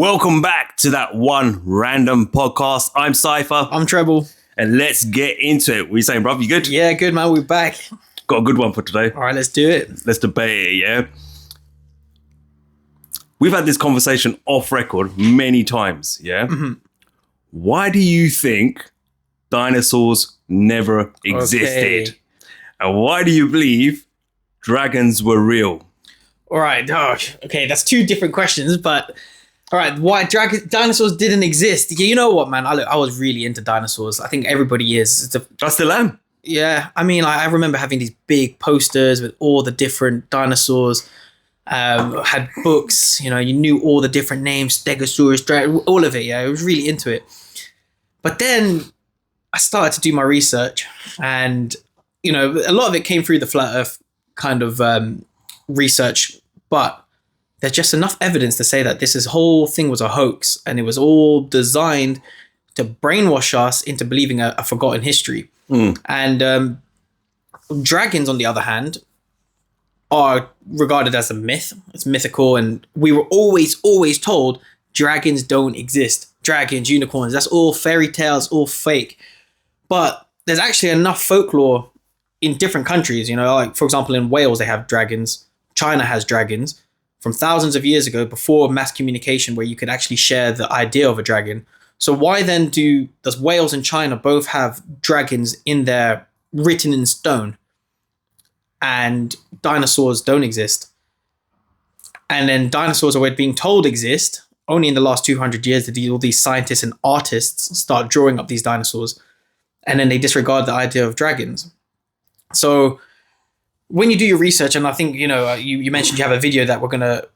Welcome back to that one random podcast. I'm Cypher. I'm Treble. And let's get into it. What are you saying, bruv? You good? Yeah, good, man. We're back. Got a good one for today. All right, let's do it. Let's debate it, yeah? We've had this conversation off record many times, yeah? Mm-hmm. Why do you think dinosaurs never existed? Okay. And why do you believe dragons were real? All right. Oh, okay, that's two different questions, but... All right, why dinosaurs didn't exist? You know what, man? I was really into dinosaurs. I think everybody is. I still am. Yeah, I mean, I remember having these big posters with all the different dinosaurs. Had books, you knew all the different names, Stegosaurus, all of it. Yeah, I was really into it. But then I started to do my research, and a lot of it came through the flat Earth kind of research, but there's just enough evidence to say that this whole thing was a hoax, and it was all designed to brainwash us into believing a forgotten history. And dragons, on the other hand, are regarded as a myth. It's mythical, and we were always told dragons don't exist. Dragons, unicorns, that's all fairy tales, all fake. But there's actually enough folklore in different countries. Like, for example, in Wales, they have dragons. China has dragons. From thousands of years ago, before mass communication, where you could actually share the idea of a dragon. So why then does Wales and China both have dragons in there written in stone, and dinosaurs don't exist? And then dinosaurs are being told exist. Only in the last 200 years did all these scientists and artists start drawing up these dinosaurs, and then they disregard the idea of dragons. So when you do your research, and I think, you mentioned you have a video that we're going to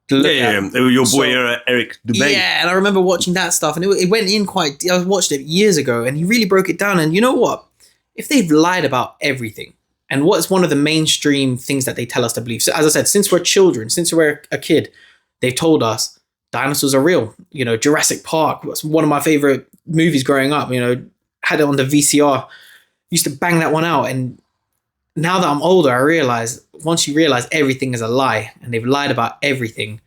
look at. Yeah, your boy Eric debate. Yeah, and I remember watching that stuff, and it went in I watched it years ago, and he really broke it down. And you know what? If they've lied about everything, and what's one of the mainstream things that they tell us to believe? So as I said, since we're children, since we're a kid, they've told us dinosaurs are real. Jurassic Park was one of my favorite movies growing up. Had it on the VCR, used to bang that one out. And now that I'm older, I realize once you realize everything is a lie and they've lied about everything,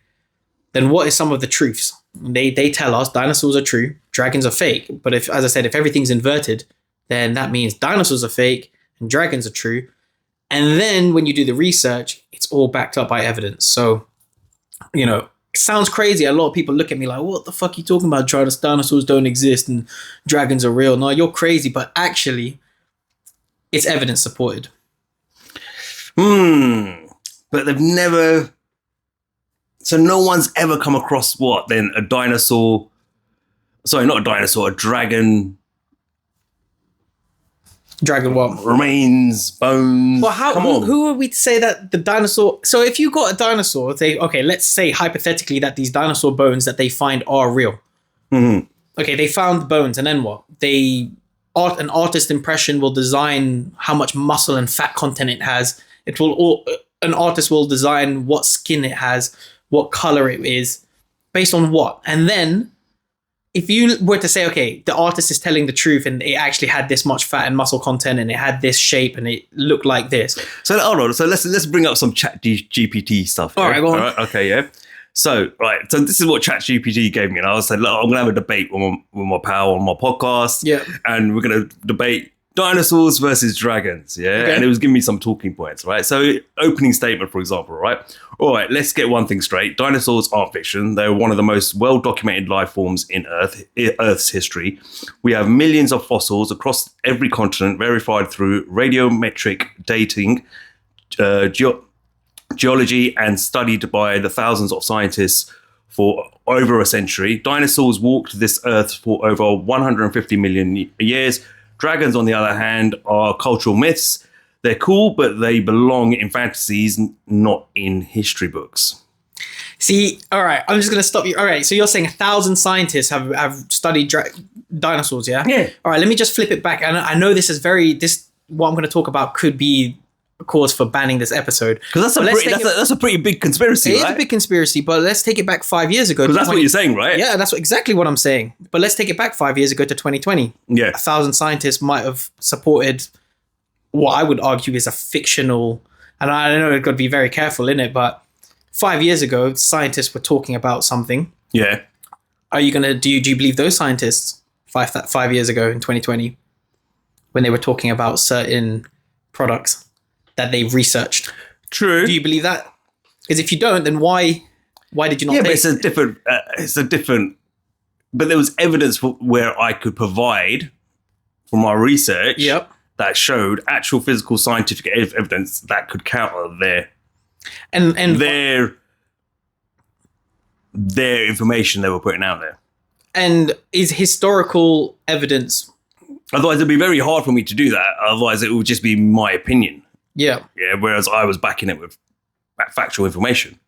then what is some of the truths? They tell us dinosaurs are true, dragons are fake. But if everything's inverted, then that means dinosaurs are fake and dragons are true. And then when you do the research, it's all backed up by evidence. So, it sounds crazy. A lot of people look at me like, what the fuck are you talking about? Dinosaurs don't exist and dragons are real. No, you're crazy. But actually, it's evidence supported. But they've never... So no one's ever come across a dinosaur... Sorry, not a dinosaur, a dragon... Dragon what? Remains, bones... Well, who are we to say that the dinosaur... So if you got a dinosaur, let's say hypothetically that these dinosaur bones that they find are real. Mm-hmm. Okay, they found the bones, and then what? An artist impression will design how much muscle and fat content it has. An artist will design what skin it has, what color it is, based on what? And then if you were to say, okay, the artist is telling the truth and it actually had this much fat and muscle content and it had this shape and it looked like this. So hold on. So let's bring up some ChatGPT stuff. All right, go on. All right, okay, yeah. So this is what ChatGPT gave me, and I was like, look, I'm gonna have a debate with my pal on my podcast, yeah, and we're gonna debate dinosaurs versus dragons, yeah, okay. And it was giving me some talking points, right? So opening statement, for example, right? All right, let's get one thing straight. Dinosaurs aren't fiction. They're one of the most well-documented life forms in Earth's history. We have millions of fossils across every continent, verified through radiometric dating, geology, and studied by the thousands of scientists for over a century. Dinosaurs walked this earth for over 150 million years. Dragons, on the other hand, are cultural myths. They're cool, but they belong in fantasies, not in history books. See, all right, I'm just going to stop you. All right, so you're saying 1,000 scientists have studied dinosaurs, yeah? Yeah. All right, let me just flip it back. And I know what I'm going to talk about could be a cause for banning this episode. Because that's a pretty big conspiracy, right? It is a big conspiracy, but let's take it back 5 years ago. Because that's what you're saying, right? Yeah, that's exactly what I'm saying. But let's take it back 5 years ago to 2020. Yeah. 1,000 scientists might have supported what I would argue is a fictional, and I know I've got to be very careful in it, but 5 years ago, scientists were talking about something. Yeah. do you believe those scientists 5 years ago in 2020 when they were talking about certain products that they've researched? True. Do you believe that? Because if you don't, then why did you not? Yeah, but take it's a different. But there was evidence where I could provide from my research. Yep. That showed actual physical scientific evidence that could counter and their information they were putting out there. And is historical evidence? Otherwise, it'd be very hard for me to do that. Otherwise, it would just be my opinion. Yeah. Yeah. Whereas I was backing it with factual information.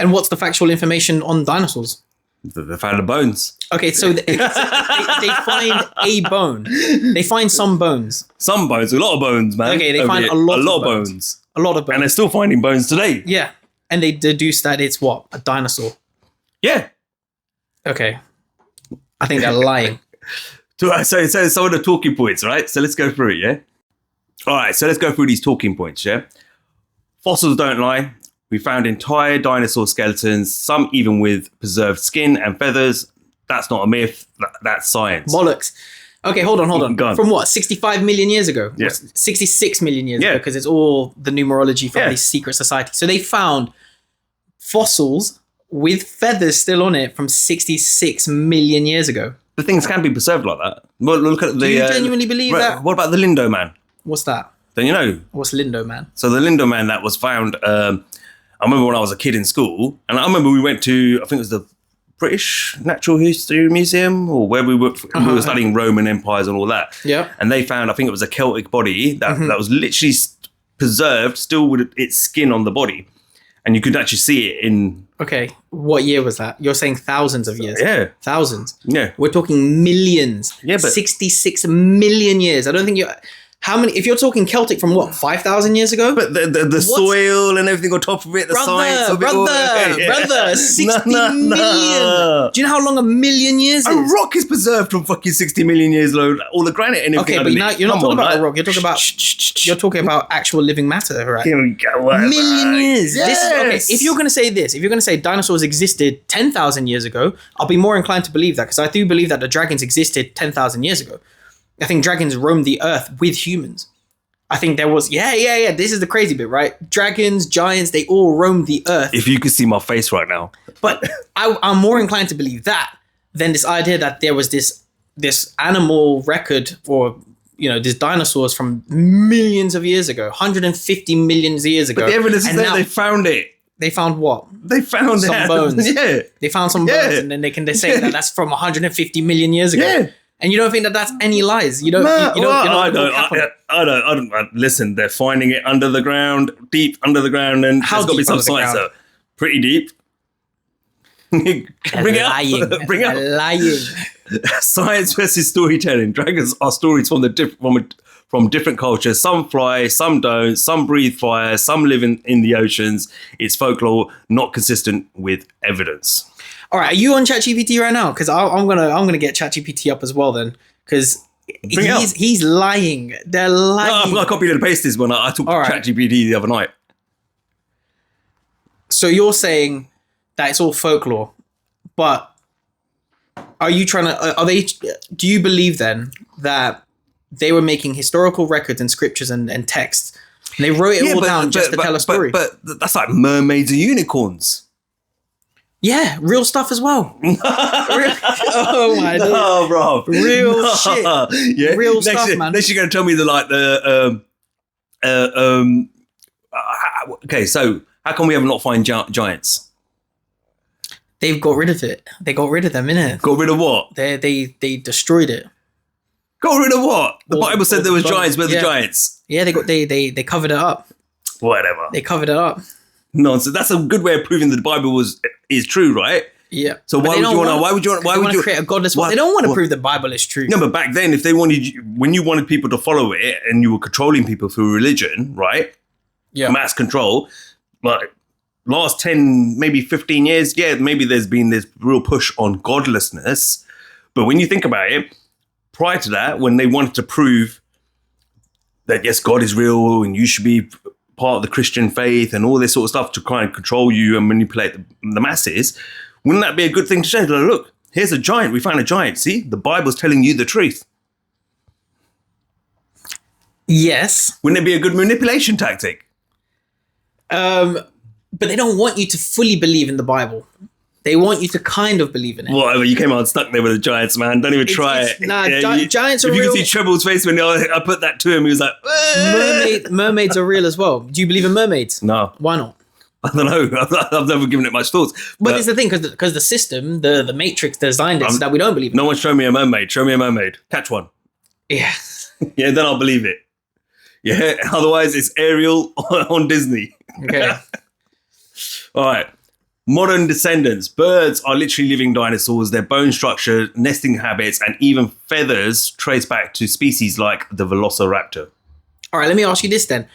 And what's the factual information on dinosaurs? They found the bones. Okay, so they find a bone. They find some bones. Some bones, a lot of bones, man. Okay, they find a lot of bones. A lot of bones. And they're still finding bones today. Yeah. And they deduce that it's what? A dinosaur. Yeah. Okay. I think they're lying. So some of the talking points, right? So let's go through it, yeah? All right, so let's go through these talking points, yeah? Fossils don't lie. We found entire dinosaur skeletons, some even with preserved skin and feathers. That's not a myth. That's science. Bollocks. Okay, hold on. Go on. From what? 65 million years ago? Yeah. 66 million years ago, because it's all the numerology from these secret societies. So they found fossils with feathers still on it from 66 million years ago. The things can be preserved like that. Well, look at Do you genuinely believe that? What about the Lindo man? What's that? Don't you know? What's Lindo man? So the Lindo man that was found, I remember when I was a kid in school, and I remember we went to, I think it was the British Natural History Museum, or where we were studying Roman empires and all that. Yeah. And they found, I think it was a Celtic body that was literally preserved, still with its skin on the body. And you could actually see it in... Okay, what year was that? You're saying thousands of years. Yeah. Thousands. Yeah. We're talking millions. Yeah, but... 66 million years. I don't think you... How many? If you're talking Celtic from what, 5,000 years ago? But the soil and everything on top of it, the science of it all. Brother, 60 million. Do you know how long a million years is? A rock is preserved from fucking 60 million years old. All the granite and everything. Okay, but now you're not talking about a rock. You're talking about actual living matter, right? Here we go. Whatever. Million years. Yes. Okay, if you're going to say this, if you're going to say dinosaurs existed 10,000 years ago, I'll be more inclined to believe that, because I do believe that the dragons existed 10,000 years ago. I think dragons roamed the earth with humans. I think there was, this is the crazy bit, right? Dragons, giants, they all roamed the earth. If you could see my face right now. But I'm more inclined to believe that than this idea that there was this animal record, or, these dinosaurs from millions of years ago, 150 million years ago. But the evidence is there, they found it. They found what? They found some bones. Yeah. They found some bones, and then they say that that's from 150 million years ago. Yeah. And you don't think that that's any lies? You don't. I don't. Listen, they're finding it under the ground, deep under the ground, and How there's got to be deep some under the science ground? there. Pretty deep. Bring it up. Bring it up. Lying. Science versus storytelling. Dragons are stories from different cultures. Some fly, some don't. Some breathe fire. Some live in the oceans. It's folklore, not consistent with evidence. All right, are you on ChatGPT right now? Because I'm gonna get ChatGPT up as well then, because he's lying. They're lying. No, I copied and pasted this one. I took ChatGPT the other night. So you're saying that it's all folklore, but are you trying to? Do you believe then that they were making historical records and scriptures and texts, and they wrote it all down just to tell a story? But that's like mermaids and unicorns. Yeah, real stuff as well. Oh my god. No, bro. Real shit. Yeah. Real stuff, man. Next you're going to tell me okay, so how come we have not find giants? They've got rid of it. They got rid of them, innit? Got rid of what? They destroyed it. Got rid of what? The Bible said there was giants. Where the giants? Yeah, they covered it up. Whatever. They covered it up. Nonsense. That's a good way of proving that the Bible is true, right? Yeah. So why would you create a godless world? They don't want to prove the Bible is true. No, but back then, if they when you wanted people to follow it and you were controlling people through religion, right? Yeah. Mass control. Like last 10, maybe 15 years, maybe there's been this real push on godlessness. But when you think about it, prior to that, when they wanted to prove that yes, God is real and you should be part of the Christian faith and all this sort of stuff to kind of control you and manipulate the masses, wouldn't that be a good thing to say? Like, look, here's a giant. We found a giant. See, the Bible's telling you the truth. Yes. Wouldn't it be a good manipulation tactic? But they don't want you to fully believe in the Bible. They want you to kind of believe in it. Whatever, you came out stuck there with the giants, man. Don't even try it. Nah, giants are if real. you can see Treble's face when I put that to him, he was like, mermaids are real as well. Do you believe in mermaids? No. Why not? I don't know. I've never given it much thought. But it's the thing, because the system, the Matrix designed it so that we don't believe in it. No one's shown me a mermaid. Show me a mermaid. Catch one. Yeah. Yeah, then I'll believe it. Yeah, otherwise it's Ariel on Disney. Okay. All right. Modern descendants. Birds are literally living dinosaurs. Their bone structure, nesting habits, and even feathers trace back to species like the Velociraptor. All right, let me ask you this then.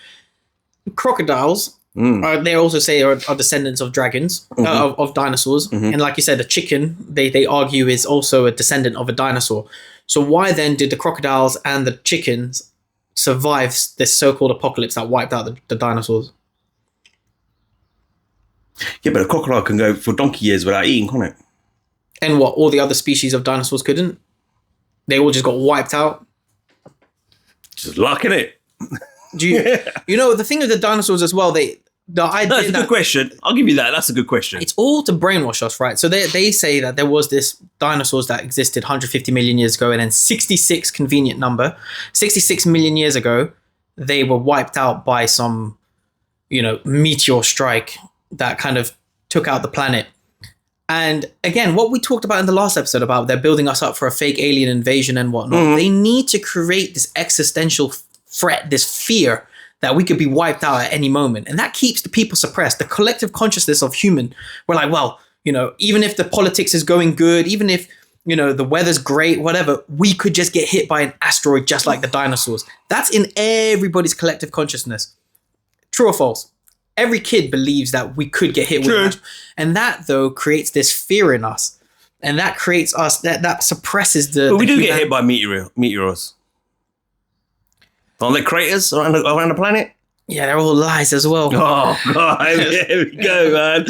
Crocodiles, they also say are descendants of dragons, of dinosaurs. Mm-hmm. And like you said, the chicken, they argue, is also a descendant of a dinosaur. So why then did the crocodiles and the chickens survive this so-called apocalypse that wiped out the dinosaurs? Yeah, but a crocodile can go for donkey years without eating, can't it? And what, all the other species of dinosaurs couldn't? They all just got wiped out? Just luck, innit? You know, the thing with the dinosaurs as well, that's a good question. I'll give you that. That's a good question. It's all to brainwash us, right? So they say that there was this dinosaurs that existed 150 million years ago, and then 66, convenient number, 66 million years ago, they were wiped out by some, meteor strike that kind of took out the planet. And again, what we talked about in the last episode about they're building us up for a fake alien invasion and whatnot, they need to create this existential threat, this fear that we could be wiped out at any moment. And that keeps the people suppressed. The collective consciousness of human, we're like, well, even if the politics is going good, even if, the weather's great, whatever, we could just get hit by an asteroid just like the dinosaurs. That's in everybody's collective consciousness. True or false? Every kid believes that we could get hit with an asteroid. And that, though, creates this fear in us. And that creates us, that suppresses the... But we do get hit by meteors. Aren't there craters around the planet? Yeah, they're all lies as well. Oh, God. Here we go, man.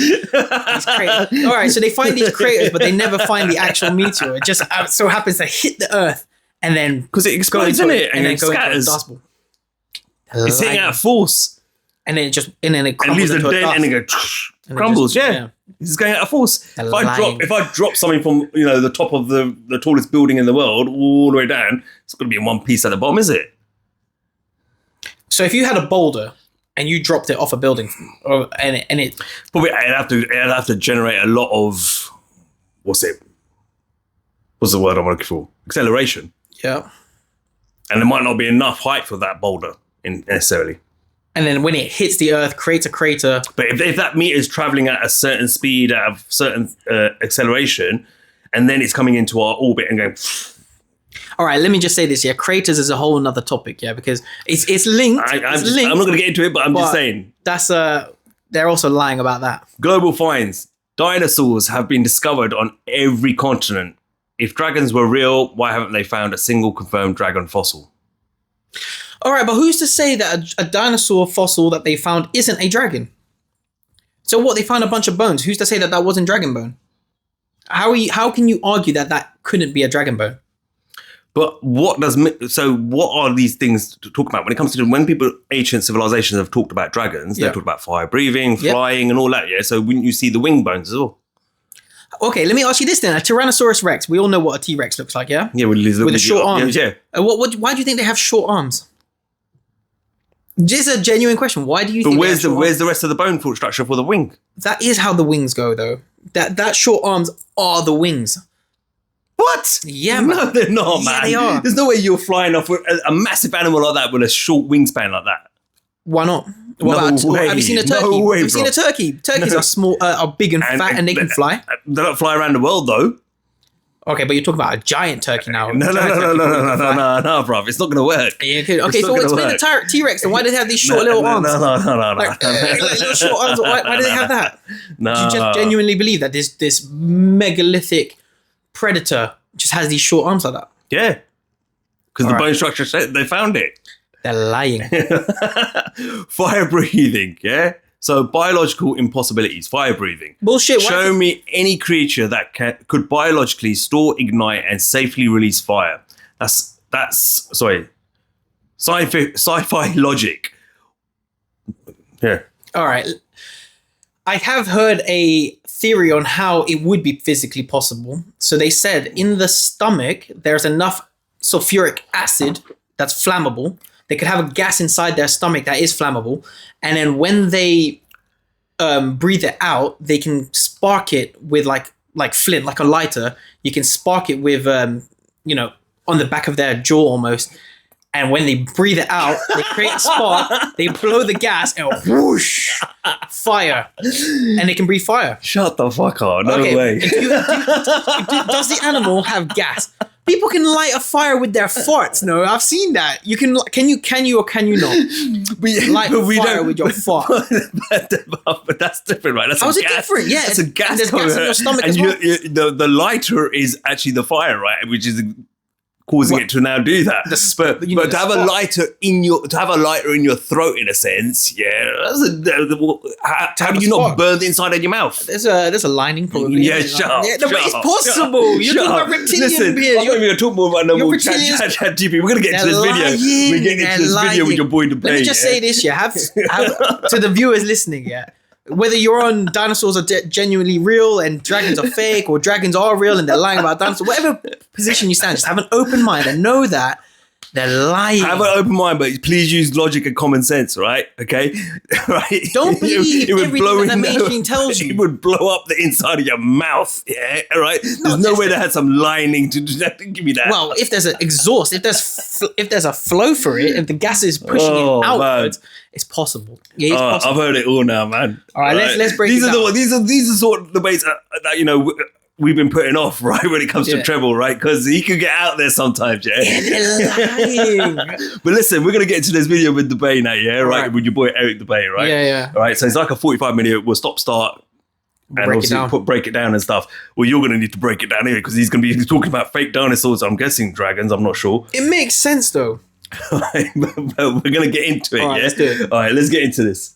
All right, so they find these craters, but they never find the actual meteor. It just so happens to hit the Earth and then... Because it explodes, isn't it? And then scatters. Dust bowl. It's hitting out of force. And then it crumbles leaves into a dent and it crumbles. It's going out of force. If I drop something from the top of the tallest building in the world all the way down, it's going to be in one piece at the bottom, is it? So if you had a boulder and you dropped it off a building, and it probably it'd have to generate a lot of what's the word I'm looking for? Acceleration. Yeah. And there might not be enough height for that boulder necessarily. And then when it hits the Earth, creates a crater. But if that meter is traveling at a certain speed, at a certain acceleration, and then it's coming into our orbit and going... All right, let me just say this, yeah. Craters is a whole another topic, yeah, because it's linked. I'm not going to get into it, but I'm just saying. That's they're also lying about that. Global finds. Dinosaurs have been discovered on every continent. If dragons were real, why haven't they found a single confirmed dragon fossil? All right, but who's to say that a dinosaur fossil that they found isn't a dragon? So what, they found a bunch of bones. Who's to say that wasn't dragon bone? How can you argue that couldn't be a dragon bone? But what are these things to talk about when it comes to when ancient civilizations have talked about dragons? They talk about fire breathing, flying, and all that. Yeah, so wouldn't you see the wing bones as well? Okay, let me ask you this then: a Tyrannosaurus Rex. We all know what a T-Rex looks like, yeah? Yeah, with the short arms. Yeah. Why do you think they have short arms? Just a genuine question. Why do you think? But where's the rest of the bone structure for the wing? That is how the wings go, though. That short arms are the wings. What? Yeah, man. No, they're not, man. Yeah, they are. There's no way you're flying off with a massive animal like that with a short wingspan like that. Why not? Have you seen a turkey? No way, have you seen a turkey? Turkeys are small, are big and fat, and they can fly. They don't fly around the world, though. Okay, but you're talking about a giant turkey now. No, bruv. It's not going to work. Yeah, okay, so explain the T-Rex. Then why do they have these short little arms? No. Like little short arms. Why do they have that? No. Do you just genuinely believe that this megalithic predator just has these short arms like that? Yeah. Because the bone structure, they found it. They're lying. Fire breathing, yeah? So biological impossibilities, fire breathing. Bullshit. Show me any creature that could biologically store, ignite, and safely release fire. That's sci-fi logic. Yeah. All right. I have heard a theory on how it would be physically possible. So they said in the stomach, there's enough sulfuric acid that's flammable. They could have a gas inside their stomach that is flammable. And then when they breathe it out, they can spark it with like flint, like a lighter. You can spark it with, on the back of their jaw almost. And when they breathe it out, they create a spark, they blow the gas, and whoosh, fire. And they can breathe fire. Shut the fuck up. No way. Does the animal have gas? People can light a fire with their farts. No, I've seen that. You can you or can you not? Light a fire with your fart. But that's different, right? That's How's it different? Yeah. That's a gas. There's gas in your stomach and as well. The lighter is actually the fire, right? Which is causing it to now do that. But to have a lighter in your throat, in a sense, how do you not burn the inside of your mouth? There's a lining probably. Yeah, shut up. Yeah, no, but it's possible. You're talking about reptilian beings. I'm not even going to talk more about no more chat GP. We're going to get into this video. We're getting into this video with your boy Debate. Let me just say this, have to the viewers listening, whether you're on dinosaurs are genuinely real and dragons are fake, or dragons are real and they're lying about dinosaurs, whatever position you stand, just have an open mind and know that they're lying. Have an open mind, but please use logic and common sense, right? Okay? Right? Don't believe everything that the mainstream tells you. It would blow up the inside of your mouth, yeah? Right? There's no way they had some lining to give me that. Well, if there's an exhaust, if there's a flow for it, if the gas is pushing it outwards, it's possible. Yeah, it's possible. I've heard it all now, man. All right, let's break it down. These are sort of debates that we've been putting off, right, when it comes to Treble, right? Because he could get out there sometimes, they're lying. But listen, we're going to get into this video with Debate now, right? With your boy Eric Debate, right? Yeah. All right, so it's like a 45-minute, we'll start, and break it down and stuff. Well, you're going to need to break it down here, because he's going to be talking about fake dinosaurs, I'm guessing dragons, I'm not sure. It makes sense, though. But we're going to get into it, Let's do it. All right, let's get into this.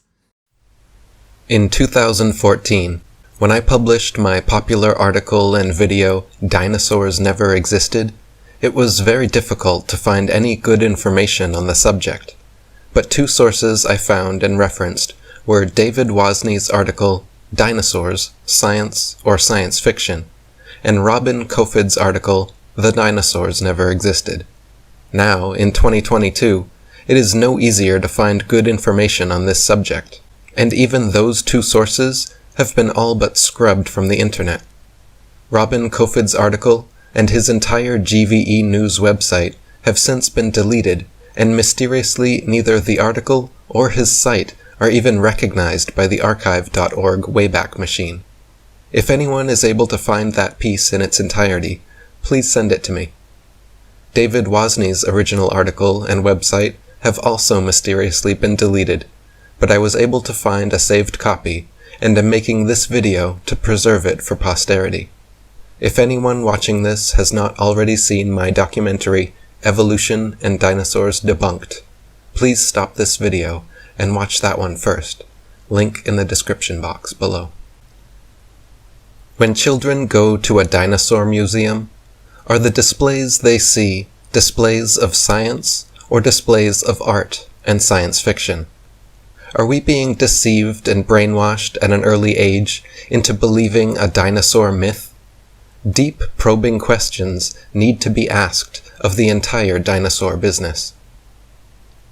In 2014, when I published my popular article and video, Dinosaurs Never Existed, it was very difficult to find any good information on the subject. But two sources I found and referenced were David Wozney's article, Dinosaurs, Science or Science Fiction, and Robin Kofid's article, The Dinosaurs Never Existed. Now, in 2022, it is no easier to find good information on this subject, and even those two sources have been all but scrubbed from the internet. Robin Kofid's article and his entire GVE News website have since been deleted, and mysteriously neither the article or his site are even recognized by the archive.org Wayback Machine. If anyone is able to find that piece in its entirety, please send it to me. David Wozney's original article and website have also mysteriously been deleted, but I was able to find a saved copy and am making this video to preserve it for posterity. If anyone watching this has not already seen my documentary, Evolution and Dinosaurs Debunked, please stop this video and watch that one first. Link in the description box below. When children go to a dinosaur museum, are the displays they see displays of science or displays of art and science fiction? Are we being deceived and brainwashed at an early age into believing a dinosaur myth? Deep, probing questions need to be asked of the entire dinosaur business.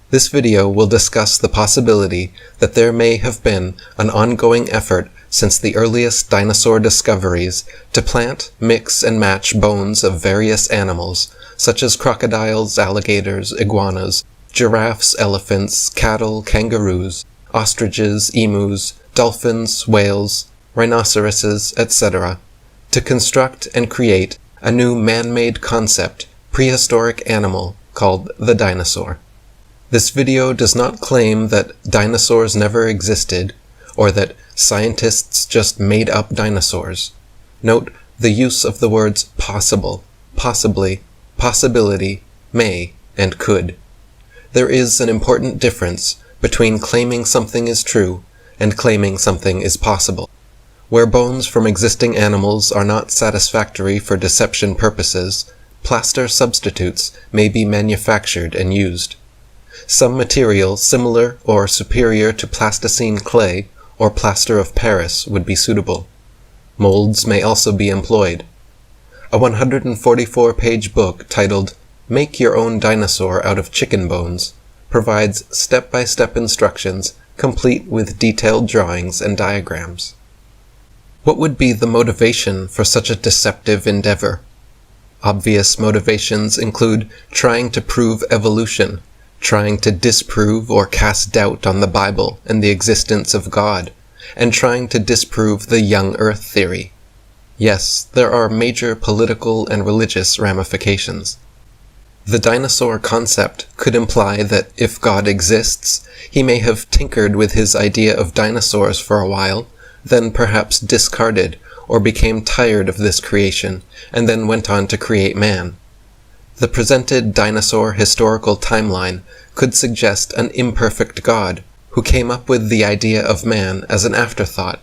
This video will discuss the possibility that there may have been an ongoing effort since the earliest dinosaur discoveries to plant, mix, and match bones of various animals, such as crocodiles, alligators, iguanas, giraffes, elephants, cattle, kangaroos, ostriches, emus, dolphins, whales, rhinoceroses, etc., to construct and create a new man-made concept, prehistoric animal called the dinosaur. This video does not claim that dinosaurs never existed, or that scientists just made up dinosaurs. Note the use of the words possible, possibly, possibility, may, and could. There is an important difference between claiming something is true and claiming something is possible. Where bones from existing animals are not satisfactory for deception purposes, plaster substitutes may be manufactured and used. Some material similar or superior to plasticine clay or plaster of Paris would be suitable. Molds may also be employed. A 144-page book titled Make Your Own Dinosaur Out of Chicken Bones provides step-by-step instructions complete with detailed drawings and diagrams. What would be the motivation for such a deceptive endeavor? Obvious motivations include trying to prove evolution, trying to disprove or cast doubt on the Bible and the existence of God, and trying to disprove the young Earth theory. Yes, there are major political and religious ramifications. The dinosaur concept could imply that if God exists, he may have tinkered with his idea of dinosaurs for a while, then perhaps discarded or became tired of this creation, and then went on to create man. The presented dinosaur historical timeline could suggest an imperfect God who came up with the idea of man as an afterthought,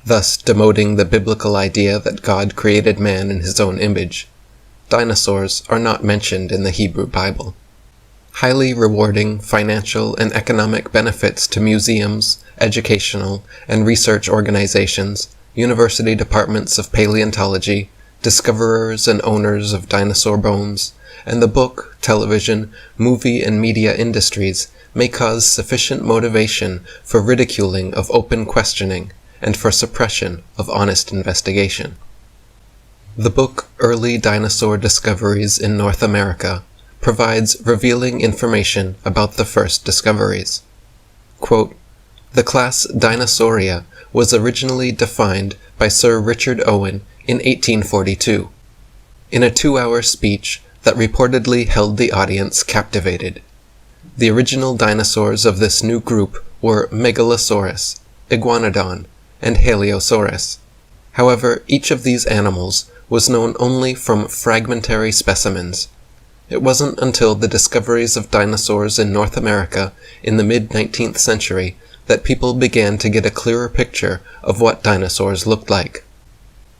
thus demoting the biblical idea that God created man in his own image. Dinosaurs are not mentioned in the Hebrew Bible. Highly rewarding financial and economic benefits to museums, educational, and research organizations, university departments of paleontology, discoverers and owners of dinosaur bones, and the book, television, movie, and media industries may cause sufficient motivation for ridiculing of open questioning and for suppression of honest investigation. The book Early Dinosaur Discoveries in North America provides revealing information about the first discoveries. Quote, "The class Dinosauria was originally defined by Sir Richard Owen in 1842. In a 2-hour speech that reportedly held the audience captivated. The original dinosaurs of this new group were Megalosaurus, Iguanodon, and Haliosaurus. However, each of these animals was known only from fragmentary specimens. It wasn't until the discoveries of dinosaurs in North America in the mid-19th century that people began to get a clearer picture of what dinosaurs looked like.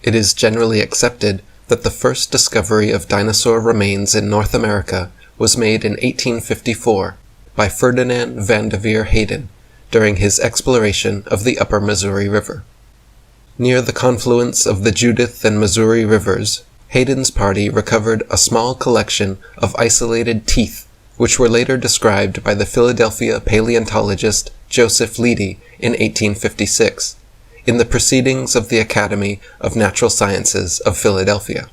It is generally accepted that the first discovery of dinosaur remains in North America was made in 1854 by Ferdinand Vanderveer Hayden during his exploration of the upper Missouri River. Near the confluence of the Judith and Missouri rivers, Hayden's party recovered a small collection of isolated teeth, which were later described by the Philadelphia paleontologist Joseph Leidy in 1856, in the Proceedings of the Academy of Natural Sciences of Philadelphia.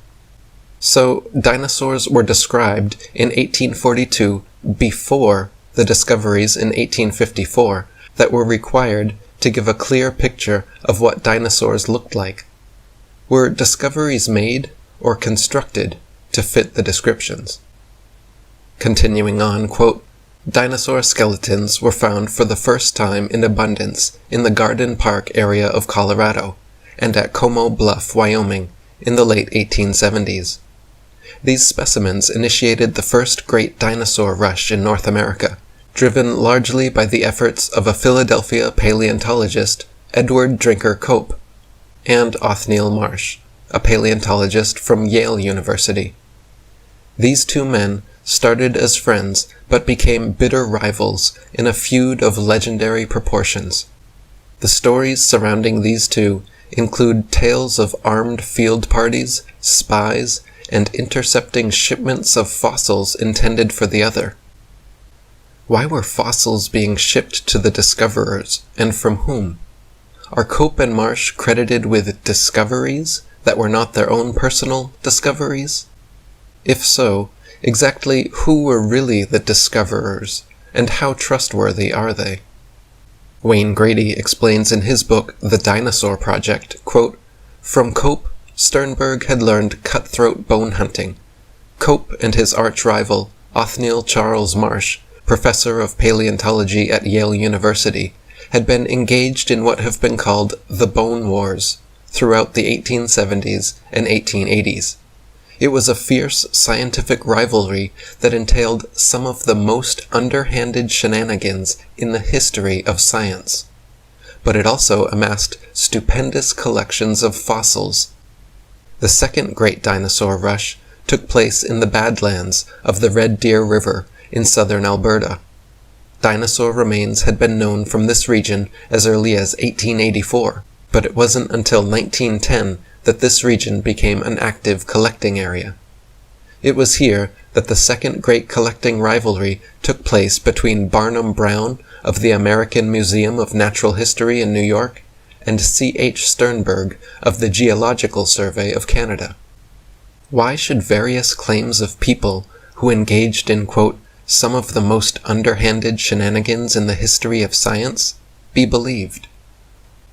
So, dinosaurs were described in 1842 before the discoveries in 1854 that were required to give a clear picture of what dinosaurs looked like. Were discoveries made or constructed to fit the descriptions? Continuing on, quote, "Dinosaur skeletons were found for the first time in abundance in the Garden Park area of Colorado and at Como Bluff, Wyoming, in the late 1870s. These specimens initiated the first great dinosaur rush in North America, driven largely by the efforts of a Philadelphia paleontologist, Edward Drinker Cope, and Othniel Marsh, a paleontologist from Yale University. These two men started as friends but became bitter rivals in a feud of legendary proportions. The stories surrounding these two include tales of armed field parties, spies, and intercepting shipments of fossils intended for the other. Why were fossils being shipped to the discoverers, and from whom? Are Cope and Marsh credited with discoveries that were not their own personal discoveries? If so, exactly who were really the discoverers, and how trustworthy are they? Wayne Grady explains in his book The Dinosaur Project, quote, "From Cope, Sternberg had learned cutthroat bone hunting. Cope and his arch-rival, Othniel Charles Marsh, professor of paleontology at Yale University, had been engaged in what have been called the Bone Wars throughout the 1870s and 1880s. It was a fierce scientific rivalry that entailed some of the most underhanded shenanigans in the history of science. but it also amassed stupendous collections of fossils. The second great dinosaur rush took place in the Badlands of the Red Deer River in southern Alberta. Dinosaur remains had been known from this region as early as 1884, but it wasn't until 1910 that this region became an active collecting area. It was here that the second great collecting rivalry took place between Barnum Brown of the American Museum of Natural History in New York and C.H. Sternberg of the Geological Survey of Canada. Why should various claims of people who engaged in, quote, some of the most underhanded shenanigans in the history of science be believed?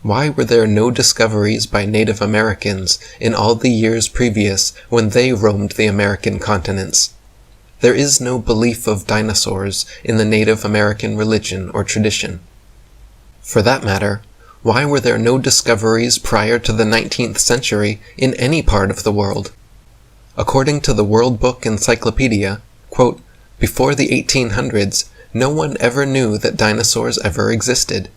Why were there no discoveries by Native Americans in all the years previous when they roamed the American continents? There is no belief of dinosaurs in the Native American religion or tradition. For that matter, why were there no discoveries prior to the 19th century in any part of the world? According to the World Book Encyclopedia, quote, before the 1800s, no one ever knew that dinosaurs ever existed.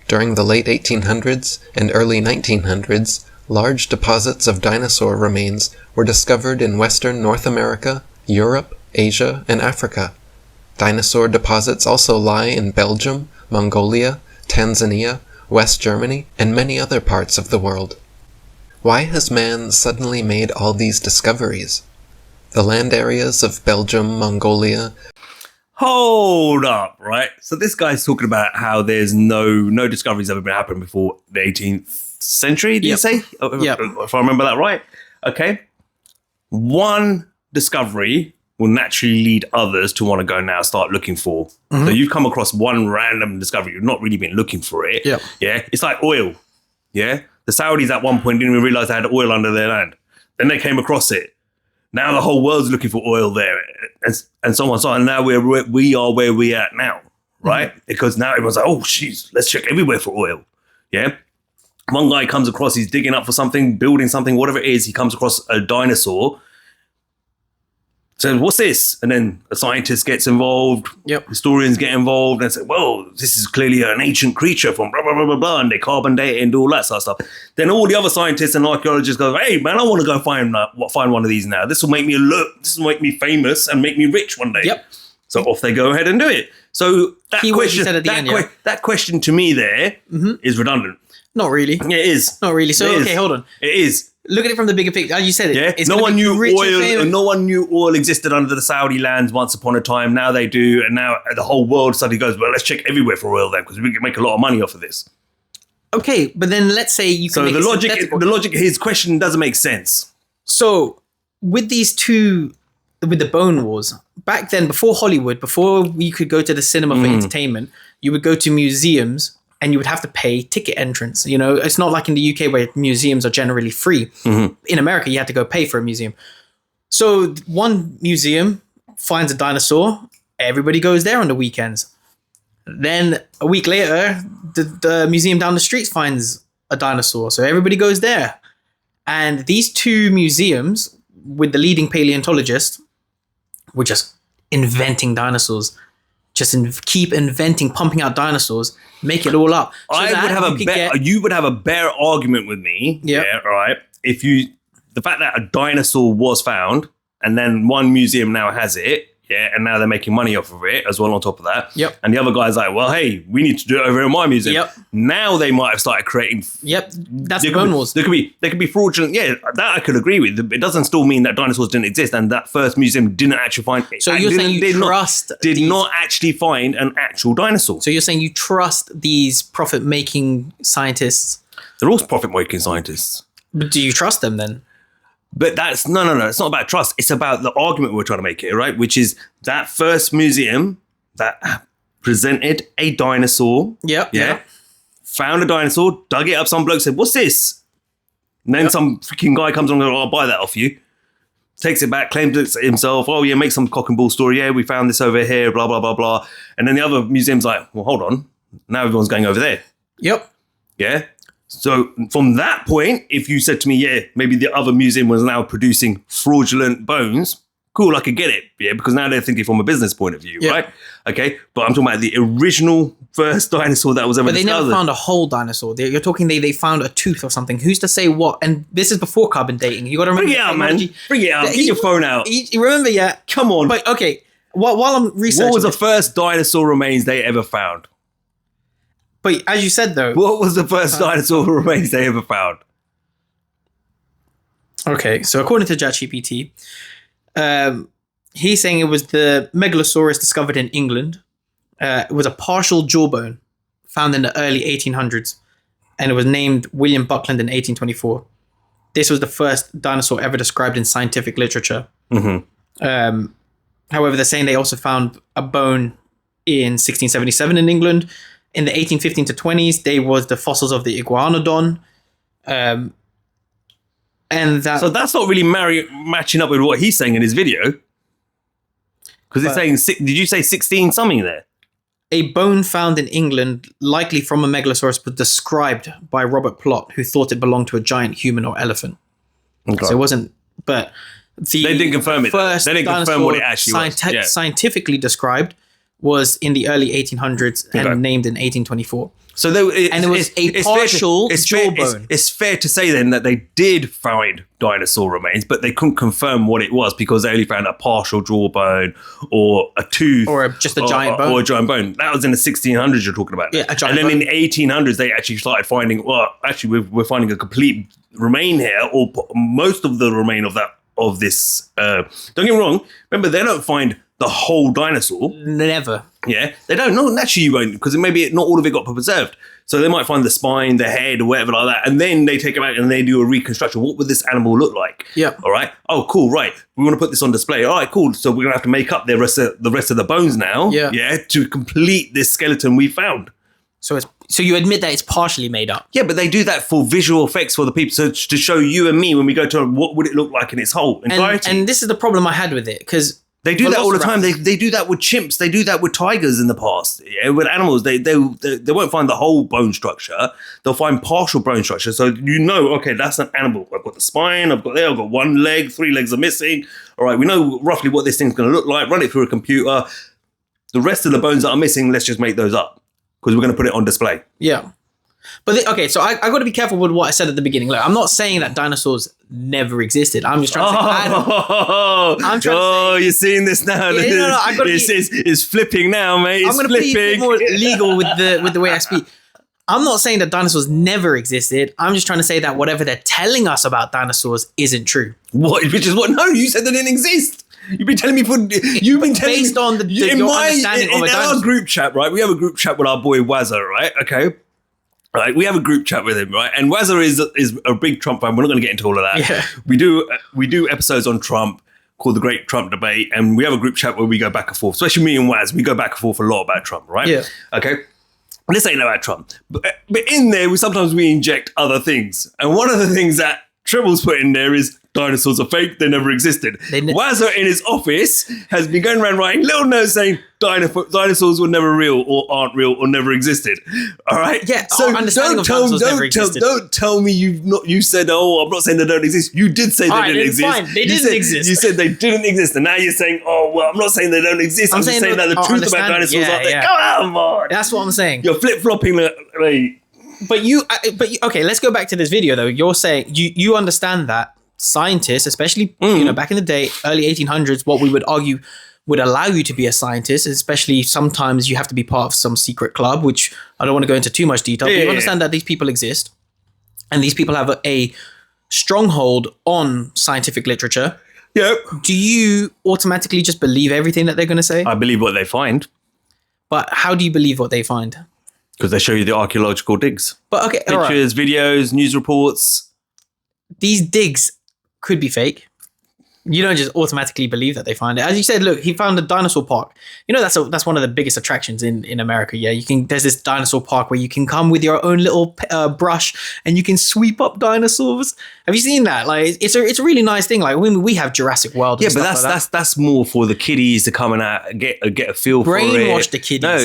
During the late 1800s and early 1900s, large deposits of dinosaur remains were discovered in western North America, Europe, Asia, and Africa. Dinosaur deposits also lie in Belgium, Mongolia, Tanzania, West Germany, and many other parts of the world. Why has man suddenly made all these discoveries? The land areas of Belgium, Mongolia... Hold up, right? So this guy's talking about how there's no discoveries ever been happened before the 18th century, did you say? Yep. If I remember that right. Okay. One discovery will naturally lead others to want to go now start looking for. So you've come across one random discovery. You've not really been looking for it. Yep. Yeah. It's like oil. Yeah. The Saudis at one point didn't even realize they had oil under their land. Then they came across it. Now the whole world's looking for oil there, and so on and so on. And now we are where we are now, right? Because now everyone's like, oh, jeez, let's check everywhere for oil. Yeah. One guy comes across, he's digging up for something, building something, whatever it is. He comes across a dinosaur. Says, what's this? And then a scientist gets involved. Yep. Historians get involved and say, well, this is clearly an ancient creature from blah, blah, blah, blah, blah. And they carbon date it and do all that sort of stuff. Then all the other scientists and archaeologists go, hey, man, I want to go find one of these now. This will make me famous and make me rich one day. Yep. So off they go ahead and do it. So that question to me there is redundant. Not really. Yeah, it is. Not really. So, okay, hold on. It is. Look at it from the bigger picture. You said it. Yeah. It's no one knew oil. No one knew oil existed under the Saudi lands once upon a time. Now they do, and now the whole world suddenly goes, well, let's check everywhere for oil then, because we can make a lot of money off of this. Okay, but then let's say you can. So make the logic, his question doesn't make sense. So with these two, with the Bone Wars, back then, before Hollywood, before we could go to the cinema for entertainment, you would go to museums. And you would have to pay ticket entrance. You know, it's not like in the UK where museums are generally free. In America, you had to go pay for a museum. So one museum finds a dinosaur. Everybody goes there on the weekends. Then a week later, the museum down the street finds a dinosaur. So everybody goes there. And these two museums with the leading paleontologists were just inventing dinosaurs. Keep inventing, pumping out dinosaurs, make it all up. So you would have a better argument with me. Yep. Yeah, right. If the fact that a dinosaur was found and then one museum now has it, yeah, and now they're making money off of it as well on top of that. Yep. And the other guy's like, well, hey, we need to do it over in my museum. Yep. Now they might have started creating. Yep. That's the Bone Wars. There could be fraudulent. Yeah, that I could agree with. It doesn't still mean that dinosaurs didn't exist and that first museum didn't actually find. So you're saying you trust did not actually find an actual dinosaur. So you're saying you trust these profit-making scientists? They're all profit-making scientists. But do you trust them then? But that's no. It's not about trust. It's about the argument we're trying to make here, right? Which is that first museum that presented a dinosaur. Yep. Yeah. Found a dinosaur, dug it up. Some bloke said, "What's this?" And then some freaking guy comes on and goes, "I'll buy that off you." Takes it back, claims it himself. Oh yeah, make some cock and bull story. Yeah, we found this over here. Blah blah blah blah. And then the other museum's like, "Well, hold on. Now everyone's going over there." Yep. Yeah. So from that point, if you said to me, yeah, maybe the other museum was now producing fraudulent bones, cool, I could get it, yeah, because now they're thinking from a business point of view, right? Okay, but I'm talking about the original first dinosaur that was ever But they discovered. never found a whole dinosaur. You're talking they found a tooth or something. Who's to say what? And this is before carbon dating. You got to remember. Bring it out, man. Bring it out. Get your phone out. You remember, yeah. Come on. But okay, while I'm researching, What was the first dinosaur remains they ever found? But as you said though, What was the first dinosaur remains they ever found? okay, so according to ChatGPT, he's saying it was the Megalosaurus discovered in England. It was a partial jawbone found in the early 1800s, and it was named William Buckland in 1824. This was the first dinosaur ever described in scientific literature. Mm-hmm. However, they're saying they also found a bone in 1677 in England. In the 1815 to 20s, there was the fossils of the iguanodon. And that... So that's not really matching up with what he's saying in his video. Because it's saying, did you say 16 something there? A bone found in England, likely from a megalosaurus, was described by Robert Plott, who thought it belonged to a giant human or elephant. Okay. So it wasn't... But they didn't confirm it. First they didn't confirm what it actually was. Yeah. Scientifically described was in the early 1800s and named in 1824. So it was a partial jawbone. It's fair to say then that they did find dinosaur remains, but they couldn't confirm what it was because they only found a partial jawbone or a tooth. Or just a giant bone. Or a giant bone. That was in the 1600s you're talking about. Yeah, a giant bone. And then bone. in the 1800s, they actually started finding, we're finding a complete remain here, or most of the remain of this. Don't get me wrong. Remember, they don't find the whole dinosaur. Never. Yeah, they don't. No, naturally you won't, because maybe not all of it got preserved. So they might find the spine, the head, or whatever like that, and then they take it out and they do a reconstruction. What would this animal look like? Yeah. All right. Oh, cool. Right. We want to put this on display. All right. Cool. So we're gonna have to make up the rest of the bones now. Yeah. Yeah. To complete this skeleton we found. So you admit that it's partially made up. Yeah, but they do that for visual effects for the people, so to show you and me when we go to what would it look like in its whole entirety. And this is the problem I had with it, because they do that all the time. They do that with chimps. They do that with tigers in the past. Yeah, with animals, they won't find the whole bone structure. They'll find partial bone structure. So okay, that's an animal. I've got the spine. I've got one leg. 3 legs are missing. All right, we know roughly what this thing's going to look like. Run it through a computer. The rest of the bones that are missing, let's just make those up because we're going to put it on display. Yeah. But so I got to be careful with what I said at the beginning. Look, I'm not saying that dinosaurs never existed. I'm just trying to say... you're seeing this now. Yeah, it's flipping now, mate. I'm going to be a bit more legal with the way I speak. I'm not saying that dinosaurs never existed. I'm just trying to say that whatever they're telling us about dinosaurs isn't true. What? Which is what? No, you said they didn't exist. You've been telling me based on your understanding of a dinosaur. In our group chat, right? We have a group chat with our boy Wazza, right? Okay. Right, we have a group chat with him, right? And Wazza is a big Trump fan. We're not going to get into all of that. Yeah. We do episodes on Trump called The Great Trump Debate, and we have a group chat where we go back and forth. Especially me and Waz, we go back and forth a lot about Trump, right? Yeah. Okay. This ain't about Trump, but in there, we sometimes inject other things, and one of the things that Treble's put in there is dinosaurs are fake, they never existed. Wazza in his office has been going around writing little notes saying dinosaurs were never real or aren't real or never existed. All right? Yeah, so don't tell me you said, I'm not saying they don't exist. You did say they didn't exist. Fine. They didn't exist. You said they didn't exist, and now you're saying, I'm not saying they don't exist. I'm just saying that the truth about dinosaurs out there. Yeah. Come on. That's what I'm saying. You're flip-flopping like... But okay, let's go back to this video though. You're saying you understand that scientists, especially back in the day, early 1800s, what we would argue would allow you to be a scientist, especially sometimes you have to be part of some secret club, which I don't want to go into too much detail. But you understand that these people exist, and these people have a stronghold on scientific literature. Yep. Do you automatically just believe everything that they're going to say? I believe what they find. But how do you believe what they find? Because they show you the archaeological digs. But okay, pictures, videos, news reports. These digs could be fake. You don't just automatically believe that they find it. As you said, look, he found a dinosaur park. That's one of the biggest attractions in America. Yeah, there's this dinosaur park where you can come with your own little brush and you can sweep up dinosaurs. Have you seen that? Like, it's a really nice thing. Like we have Jurassic World. Yeah, but that's more for the kiddies to come and get a feel for it. Brainwash the kiddies. No,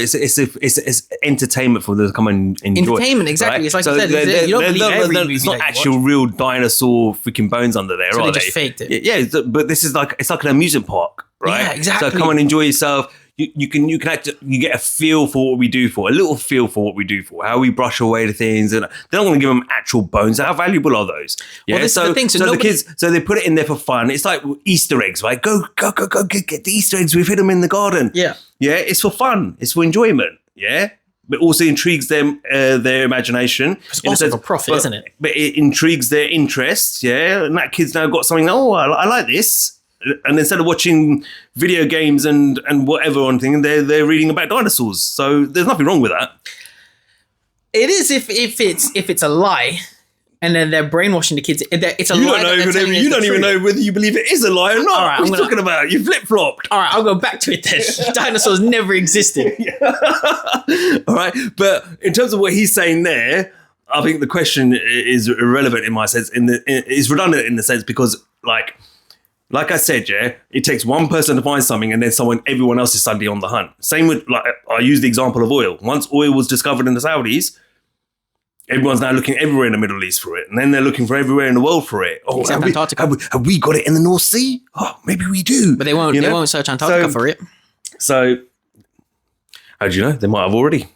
it's entertainment for them to come and enjoy. Entertainment, exactly. Right? It's like you said, you don't believe every movie. It's not actual real dinosaur freaking bones under there, so are they just faked it. Yeah, but this is like, it's like an amusement park, right? Yeah, exactly. So come and enjoy yourself. You get a feel for what we do for, a little feel for what we do for, how we brush away the things, and they're not going to give them actual bones. How valuable are those? Yeah. Well, this is the thing. So the kids, so they put it in there for fun. It's like Easter eggs, right? Go, get the Easter eggs. We've hid them in the garden. Yeah. Yeah. It's for fun. It's for enjoyment. Yeah. But also intrigues them, their imagination. It's also for profit, isn't it? But it intrigues their interests, yeah. And that kid's now got something, I like this. And instead of watching video games and whatever on thing, they're reading about dinosaurs. So there's nothing wrong with that. It is if it's a lie. And then they're brainwashing the kids. It's a lie. You don't even know whether you believe it is a lie or not. All right, what are you talking about? You flip-flopped. All right, I'll go back to it then. Dinosaurs never existed. All right. But in terms of what he's saying there, I think the question is irrelevant in my sense. It's redundant in the sense because, like I said, yeah, it takes one person to find something and then everyone else is suddenly on the hunt. Same with, like, I use the example of oil. Once oil was discovered in the Saudis, everyone's now looking everywhere in the Middle East for it. And then they're looking for everywhere in the world for it. Oh, except Antarctica. Have we got it in the North Sea? Oh, maybe we do. But they won't search Antarctica for it. So, how do you know? They might have already.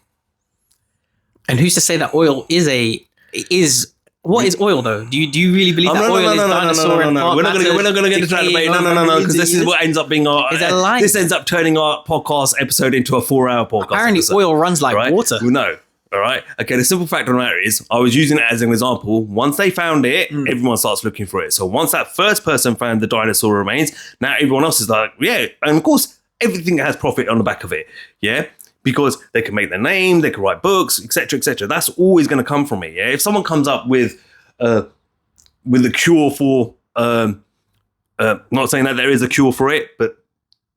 And who's to say that oil is what is oil though? Do you really believe that oil is dinosaur? No. We're not going to get into that debate. No. Because this is what ends up being our. Is that a lie? This ends up turning our podcast episode into a 4-hour podcast. Apparently, episode, oil runs like right? water. No. All right. Okay. The simple fact of the matter is, I was using it as an example. Once they found it, everyone starts looking for it. So once that first person found the dinosaur remains, now everyone else is like, yeah. And of course, everything has profit on the back of it. Yeah. Because they can make their name, they can write books, etc., etc. That's always going to come from it. Yeah. If someone comes up with a cure for, not saying that there is a cure for it, but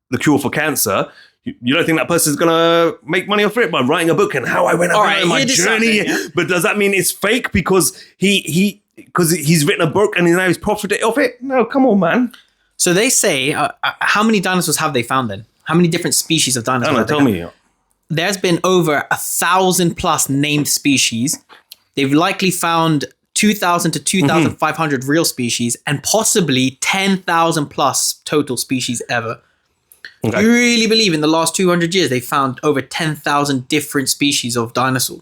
the cure for cancer. You don't think that person's going to make money off it by writing a book and how I went about my journey? But does that mean it's fake because he's written a book and now he's profited off it? No, come on, man. So they say, how many dinosaurs have they found then? How many different species of dinosaurs? I don't know, tell me. There's been over 1,000 plus named species. They've likely found 2,000 to 2,500 real species and possibly 10,000 plus total species ever. Okay. You really believe in the last 200 years they found over 10,000 different species of dinosaur?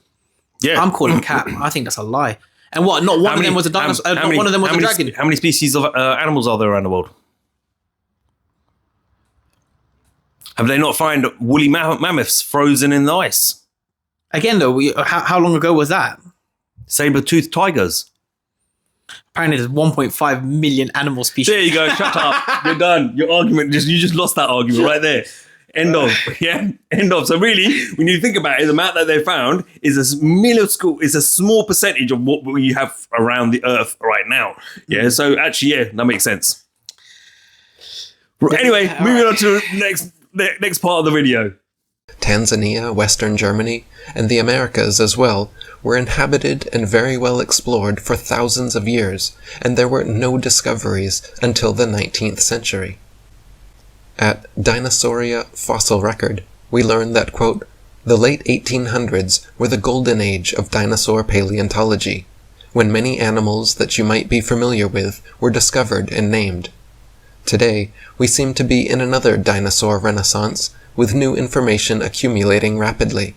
Yeah. I'm calling cap. I think that's a lie. And what? Not one of them was a dinosaur. Not one of them was a dragon. How many species of animals are there around the world? Have they not found woolly mammoths frozen in the ice? Again, though, how long ago was that? Saber-toothed tigers. Apparently, there's 1.5 million animal species. There you go. Shut up. You're done. Your argument, you just lost that argument right there. End of. Yeah. End of. So really, when you think about it, the amount that they found is a minuscule, is a small percentage of what we have around the Earth right now. Yeah. So actually, yeah, that makes sense. Anyway, moving on to the next part of the video. Tanzania, Western Germany, and the Americas as well were inhabited and very well explored for thousands of years, and there were no discoveries until the 19th century. At Dinosauria Fossil Record, we learn that, quote, the late 1800s were the golden age of dinosaur paleontology, when many animals that you might be familiar with were discovered and named. Today, we seem to be in another dinosaur renaissance, with new information accumulating rapidly.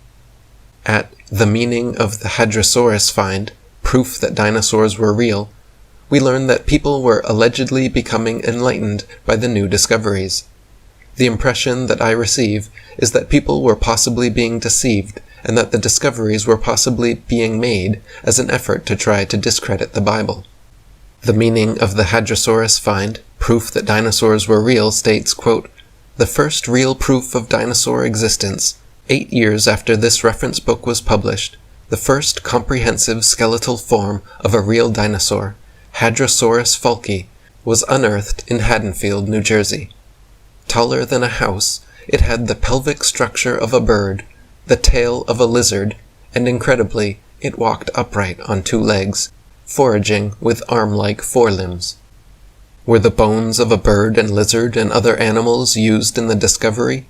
At The Meaning of the Hadrosaurus Find, Proof that Dinosaurs Were Real, we learn that people were allegedly becoming enlightened by the new discoveries. The impression that I receive is that people were possibly being deceived and that the discoveries were possibly being made as an effort to try to discredit the Bible. The Meaning of the Hadrosaurus Find, Proof that Dinosaurs Were Real states, quote, the first real proof of dinosaur existence, 8 years after this reference book was published, the first comprehensive skeletal form of a real dinosaur, Hadrosaurus falki, was unearthed in Haddonfield, New Jersey. Taller than a house, it had the pelvic structure of a bird, the tail of a lizard, and incredibly, it walked upright on 2 legs, foraging with arm-like forelimbs. Were the bones of a bird and lizard and other animals used in the discovery?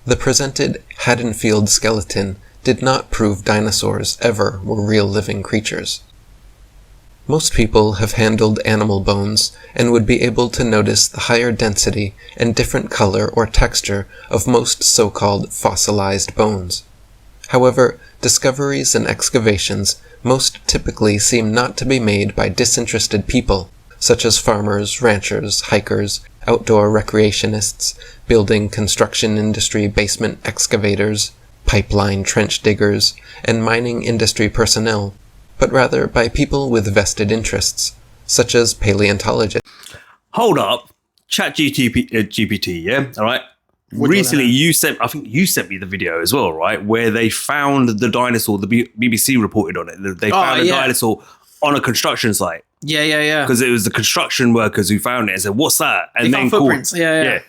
The presented Haddonfield skeleton did not prove dinosaurs ever were real living creatures. Most people have handled animal bones and would be able to notice the higher density and different color or texture of most so-called fossilized bones. However, discoveries and excavations most typically seem not to be made by disinterested people, such as farmers, ranchers, hikers, outdoor recreationists, building construction industry basement excavators, pipeline trench diggers, and mining industry personnel, but rather by people with vested interests, such as paleontologists. Hold up. GPT, yeah? All right. Recently, I think you sent me the video as well, right? Where they found the dinosaur, the BBC reported on it. They found a dinosaur on a construction site. Yeah. Because it was the construction workers who found it and said, what's that? And they found footprints. Yeah.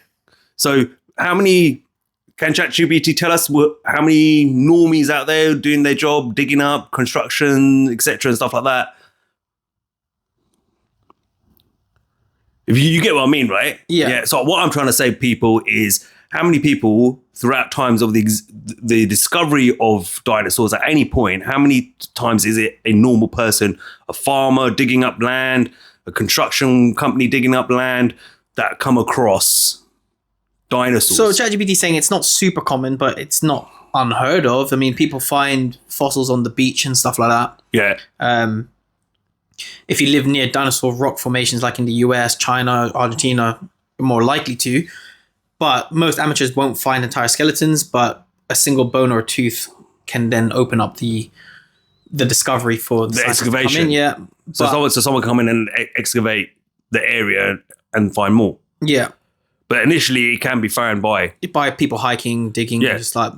So can ChatGPT tell us how many normies out there doing their job, digging up, construction, etc. and stuff like that? If you get what I mean, right? Yeah. So what I'm trying to say, people, is how many people throughout times of the discovery of dinosaurs at any point, how many times is it a normal person, a farmer digging up land, a construction company digging up land, that come across dinosaurs? So ChatGPT is saying it's not super common, but it's not unheard of. I mean, people find fossils on the beach and stuff like that. Yeah. If you live near dinosaur rock formations like in the US, China, Argentina, you're more likely to. But most amateurs won't find entire skeletons, but a single bone or a tooth can then open up the discovery for the excavation. Yeah. So someone come in and excavate the area and find more. Yeah. But initially, it can be found by people hiking, digging, just like.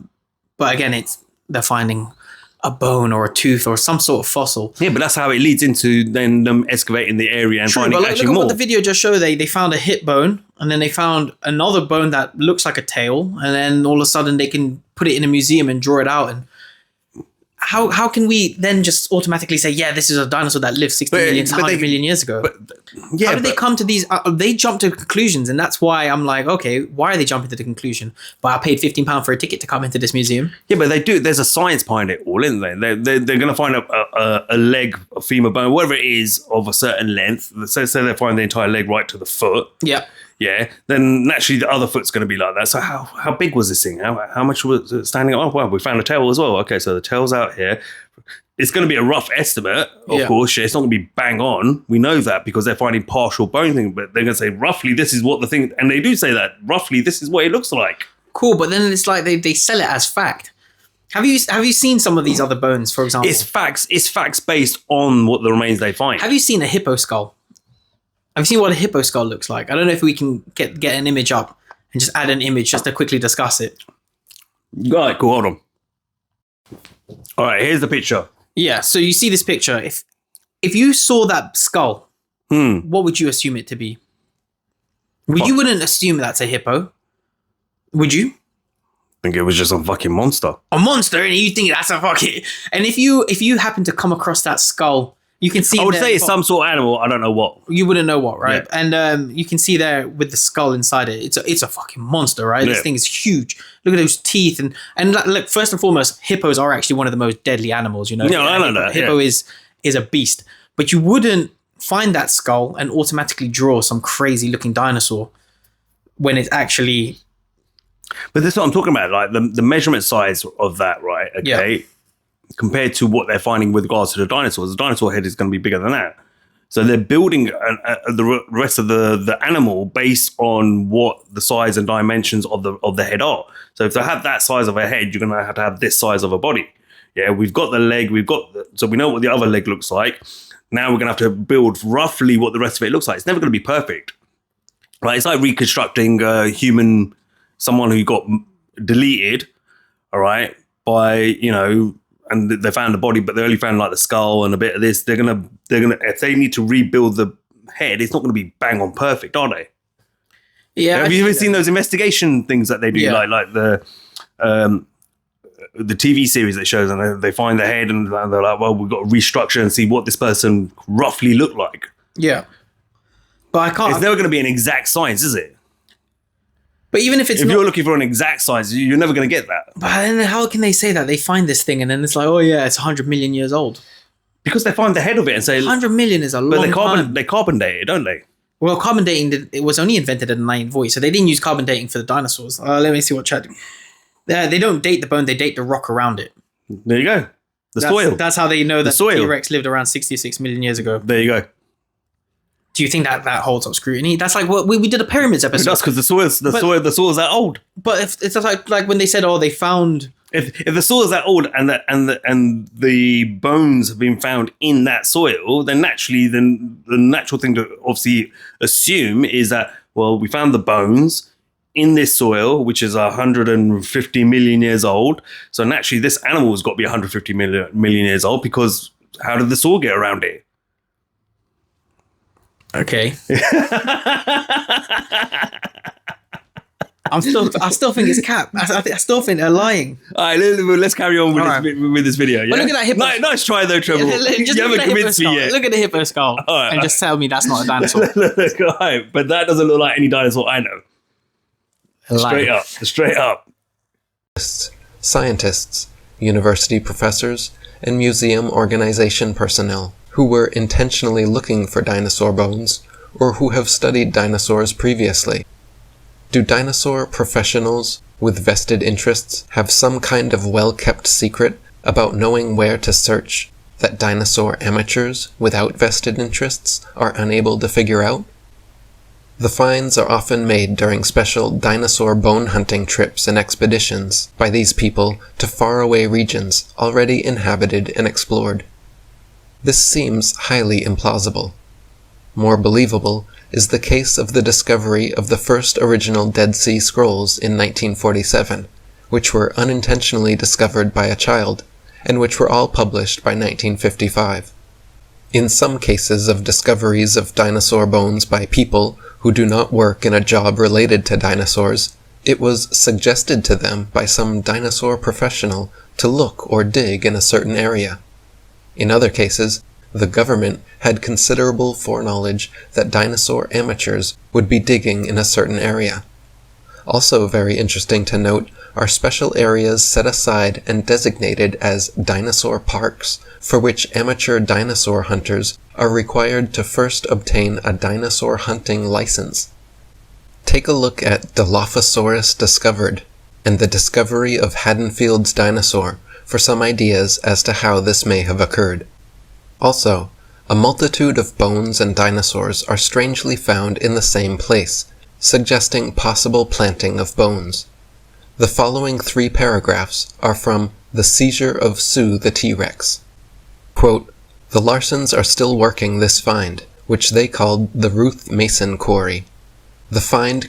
But again, they're finding a bone or a tooth or some sort of fossil. Yeah, but that's how it leads into then them excavating the area and finding actually more. Look at what the video just showed. They found a hip bone, and then they found another bone that looks like a tail, and then all of a sudden they can put it in a museum and draw it out. And how can we then just automatically say, yeah, this is a dinosaur that lived 60 million, 100 million years ago? How did they come to these? They jump to conclusions, and that's why I'm like, okay, why are they jumping to the conclusion? But I paid £15 for a ticket to come into this museum. Yeah, but they do. There's a science behind it all, isn't there? They're going to find a leg, a femur bone, whatever it is, of a certain length. Say they find the entire leg right to the foot. Yeah. Yeah, then naturally the other foot's going to be like that. So how big was this thing? How much was it standing up? Oh, well, we found a tail as well. Okay, so the tail's out here. It's going to be a rough estimate, of course. Yeah, it's not going to be bang on. We know that because they're finding partial bone thing, but they're going to say roughly this is what the thing, and they do say that roughly this is what it looks like. Cool, but then it's like they sell it as fact. Have you seen some of these other bones, for example? It's facts based on what the remains they find. Have you seen a hippo skull? Have you seen what a hippo skull looks like? I don't know if we can get an image up and just add an image just to quickly discuss it. All right, cool. Hold on. All right, here's the picture. Yeah, so you see this picture. If you saw that skull, what would you assume it to be? You wouldn't assume that's a hippo, would you? I think it was just some fucking monster. A monster, and you think that's a fucking... And if you happen to come across that skull, you can see... I would say it's some sort of animal. I don't know what. You wouldn't know what, right? Yeah. And you can see there with the skull inside it. It's a fucking monster, right? Yeah. This thing is huge. Look at those teeth. And look, first and foremost, hippos are actually one of the most deadly animals, you know? No, I know that. Hippo is a beast. But you wouldn't find that skull and automatically draw some crazy looking dinosaur when it's actually... But that's what I'm talking about. Like the measurement size of that, right? Okay. Yeah. Compared to what they're finding with regards to the dinosaurs, the dinosaur head is going to be bigger than that. So they're building the rest of the animal based on what the size and dimensions of the head are. So if they have that size of a head, you're going to have this size of a body. Yeah, we've got the leg, so we know what the other leg looks like. Now we're going to have to build roughly what the rest of it looks like. It's never going to be perfect, right? It's like reconstructing someone who got deleted, all right, by and they found the body, but they only found like the skull and a bit of this. They're gonna if they need to rebuild the head, it's not gonna be bang on perfect, are they? Yeah. Have you ever seen those investigation things that they do, like the TV series that shows, and they find the head and they're like, well, we've got to restructure and see what this person roughly looked like. Yeah, but I can't. It's never gonna be an exact science, is it? But even if you're looking for an exact size, you're never going to get that. But then how can they say that? They find this thing and then it's like, oh yeah, it's 100 million years old. Because they find the head of it and say 100 million is a long time. They carbon date it, don't they? Well, carbon dating, it was only invented in the 1940s, so they didn't use carbon dating for the dinosaurs. Let me see what chat. They don't date the bone, they date the rock around it. There you go. The soil. That's how they know that soil. T-Rex lived around 66 million years ago. There you go. Do you think that holds up scrutiny? That's like what we did a pyramids episode. That's because the soil's that old. But if it's like when they said, "Oh, they found." If the soil is that old and the bones have been found in that soil, then naturally, the natural thing to obviously assume is that, well, we found the bones in this soil, which is 150 million years old. So naturally, this animal has got to be 150 million years old, because how did the soil get around it? Okay. I still think it's cap. I still think they're lying. All right, let's carry on with this video. Yeah? Well, look at that hippo. Nice try though, Treble. You haven't convinced me yet. Look at the hippo skull and just tell me that's not a dinosaur. Look, all right, but that doesn't look like any dinosaur I know. Straight up. Scientists, university professors, and museum organization personnel who were intentionally looking for dinosaur bones, or who have studied dinosaurs previously. Do dinosaur professionals with vested interests have some kind of well-kept secret about knowing where to search that dinosaur amateurs without vested interests are unable to figure out? The finds are often made during special dinosaur bone hunting trips and expeditions by these people to faraway regions already inhabited and explored. This seems highly implausible. More believable is the case of the discovery of the first original Dead Sea Scrolls in 1947, which were unintentionally discovered by a child, and which were all published by 1955. In some cases of discoveries of dinosaur bones by people who do not work in a job related to dinosaurs, it was suggested to them by some dinosaur professional to look or dig in a certain area. In other cases, the government had considerable foreknowledge that dinosaur amateurs would be digging in a certain area. Also very interesting to note are special areas set aside and designated as dinosaur parks, for which amateur dinosaur hunters are required to first obtain a dinosaur hunting license. Take a look at Dilophosaurus Discovered and the discovery of Haddonfield's dinosaur for some ideas as to how this may have occurred. Also, a multitude of bones and dinosaurs are strangely found in the same place, suggesting possible planting of bones. The following 3 paragraphs are from The Seizure of Sue the T-Rex. Quote, "The Larsons are still working this find, which they called the Ruth Mason Quarry. The find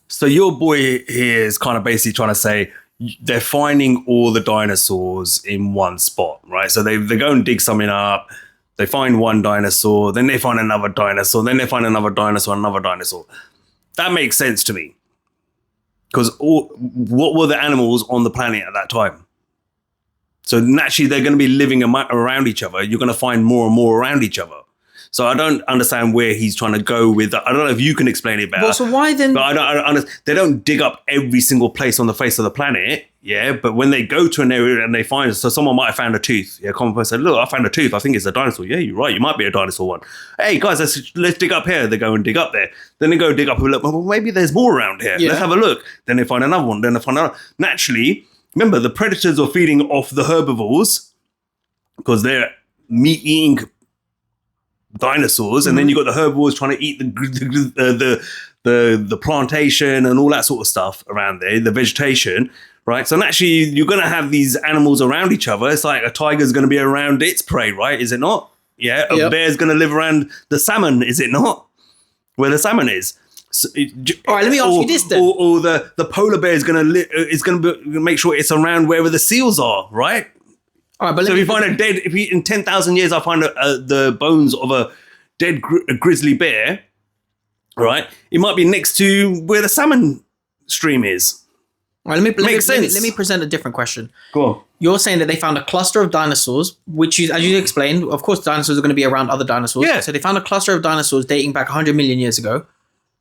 So your boy here is kind of basically trying to say they're finding all the dinosaurs in one spot, right? So they go and dig something up. They find one dinosaur, then they find another dinosaur, then they find another dinosaur, another dinosaur. That makes sense to me. Because what were the animals on the planet at that time? So naturally, they're going to be living around each other. You're going to find more and more around each other. So I don't understand where he's trying to go with that. I don't know if you can explain it better. Well, so why then? But I don't. They don't dig up every single place on the face of the planet. Yeah, but when they go to an area and they find, so someone might have found a tooth. Yeah, common person said, "Look, I found a tooth. I think it's a dinosaur." Yeah, you're right. You might be a dinosaur one. Hey guys, let's dig up here. They go and dig up there. Then they go dig up and look. Well, maybe there's more around here. Yeah. Let's have a look. Then they find another one. Then they find another. Naturally, remember the predators are feeding off the herbivores because they're meat-eating dinosaurs, and then you got the herbivores trying to eat the plantation and all that sort of stuff around there, the vegetation, right? So naturally, you're going to have these animals around each other. It's like a tiger's going to be around its prey, right? Is it not? Yeah, a bear's going to live around the salmon, is it not? Where the salmon is. So, all right, let me ask you this then. Or the polar bear is going to make sure it's around wherever the seals are, right? All right, but so in 10,000 years, I find the bones of a dead grizzly bear, right? It might be next to where the salmon stream is. All right, let me present a different question. Go on. You're saying that they found a cluster of dinosaurs, which is, as you explained, of course, dinosaurs are going to be around other dinosaurs. Yeah. So they found a cluster of dinosaurs dating back 100 million years ago,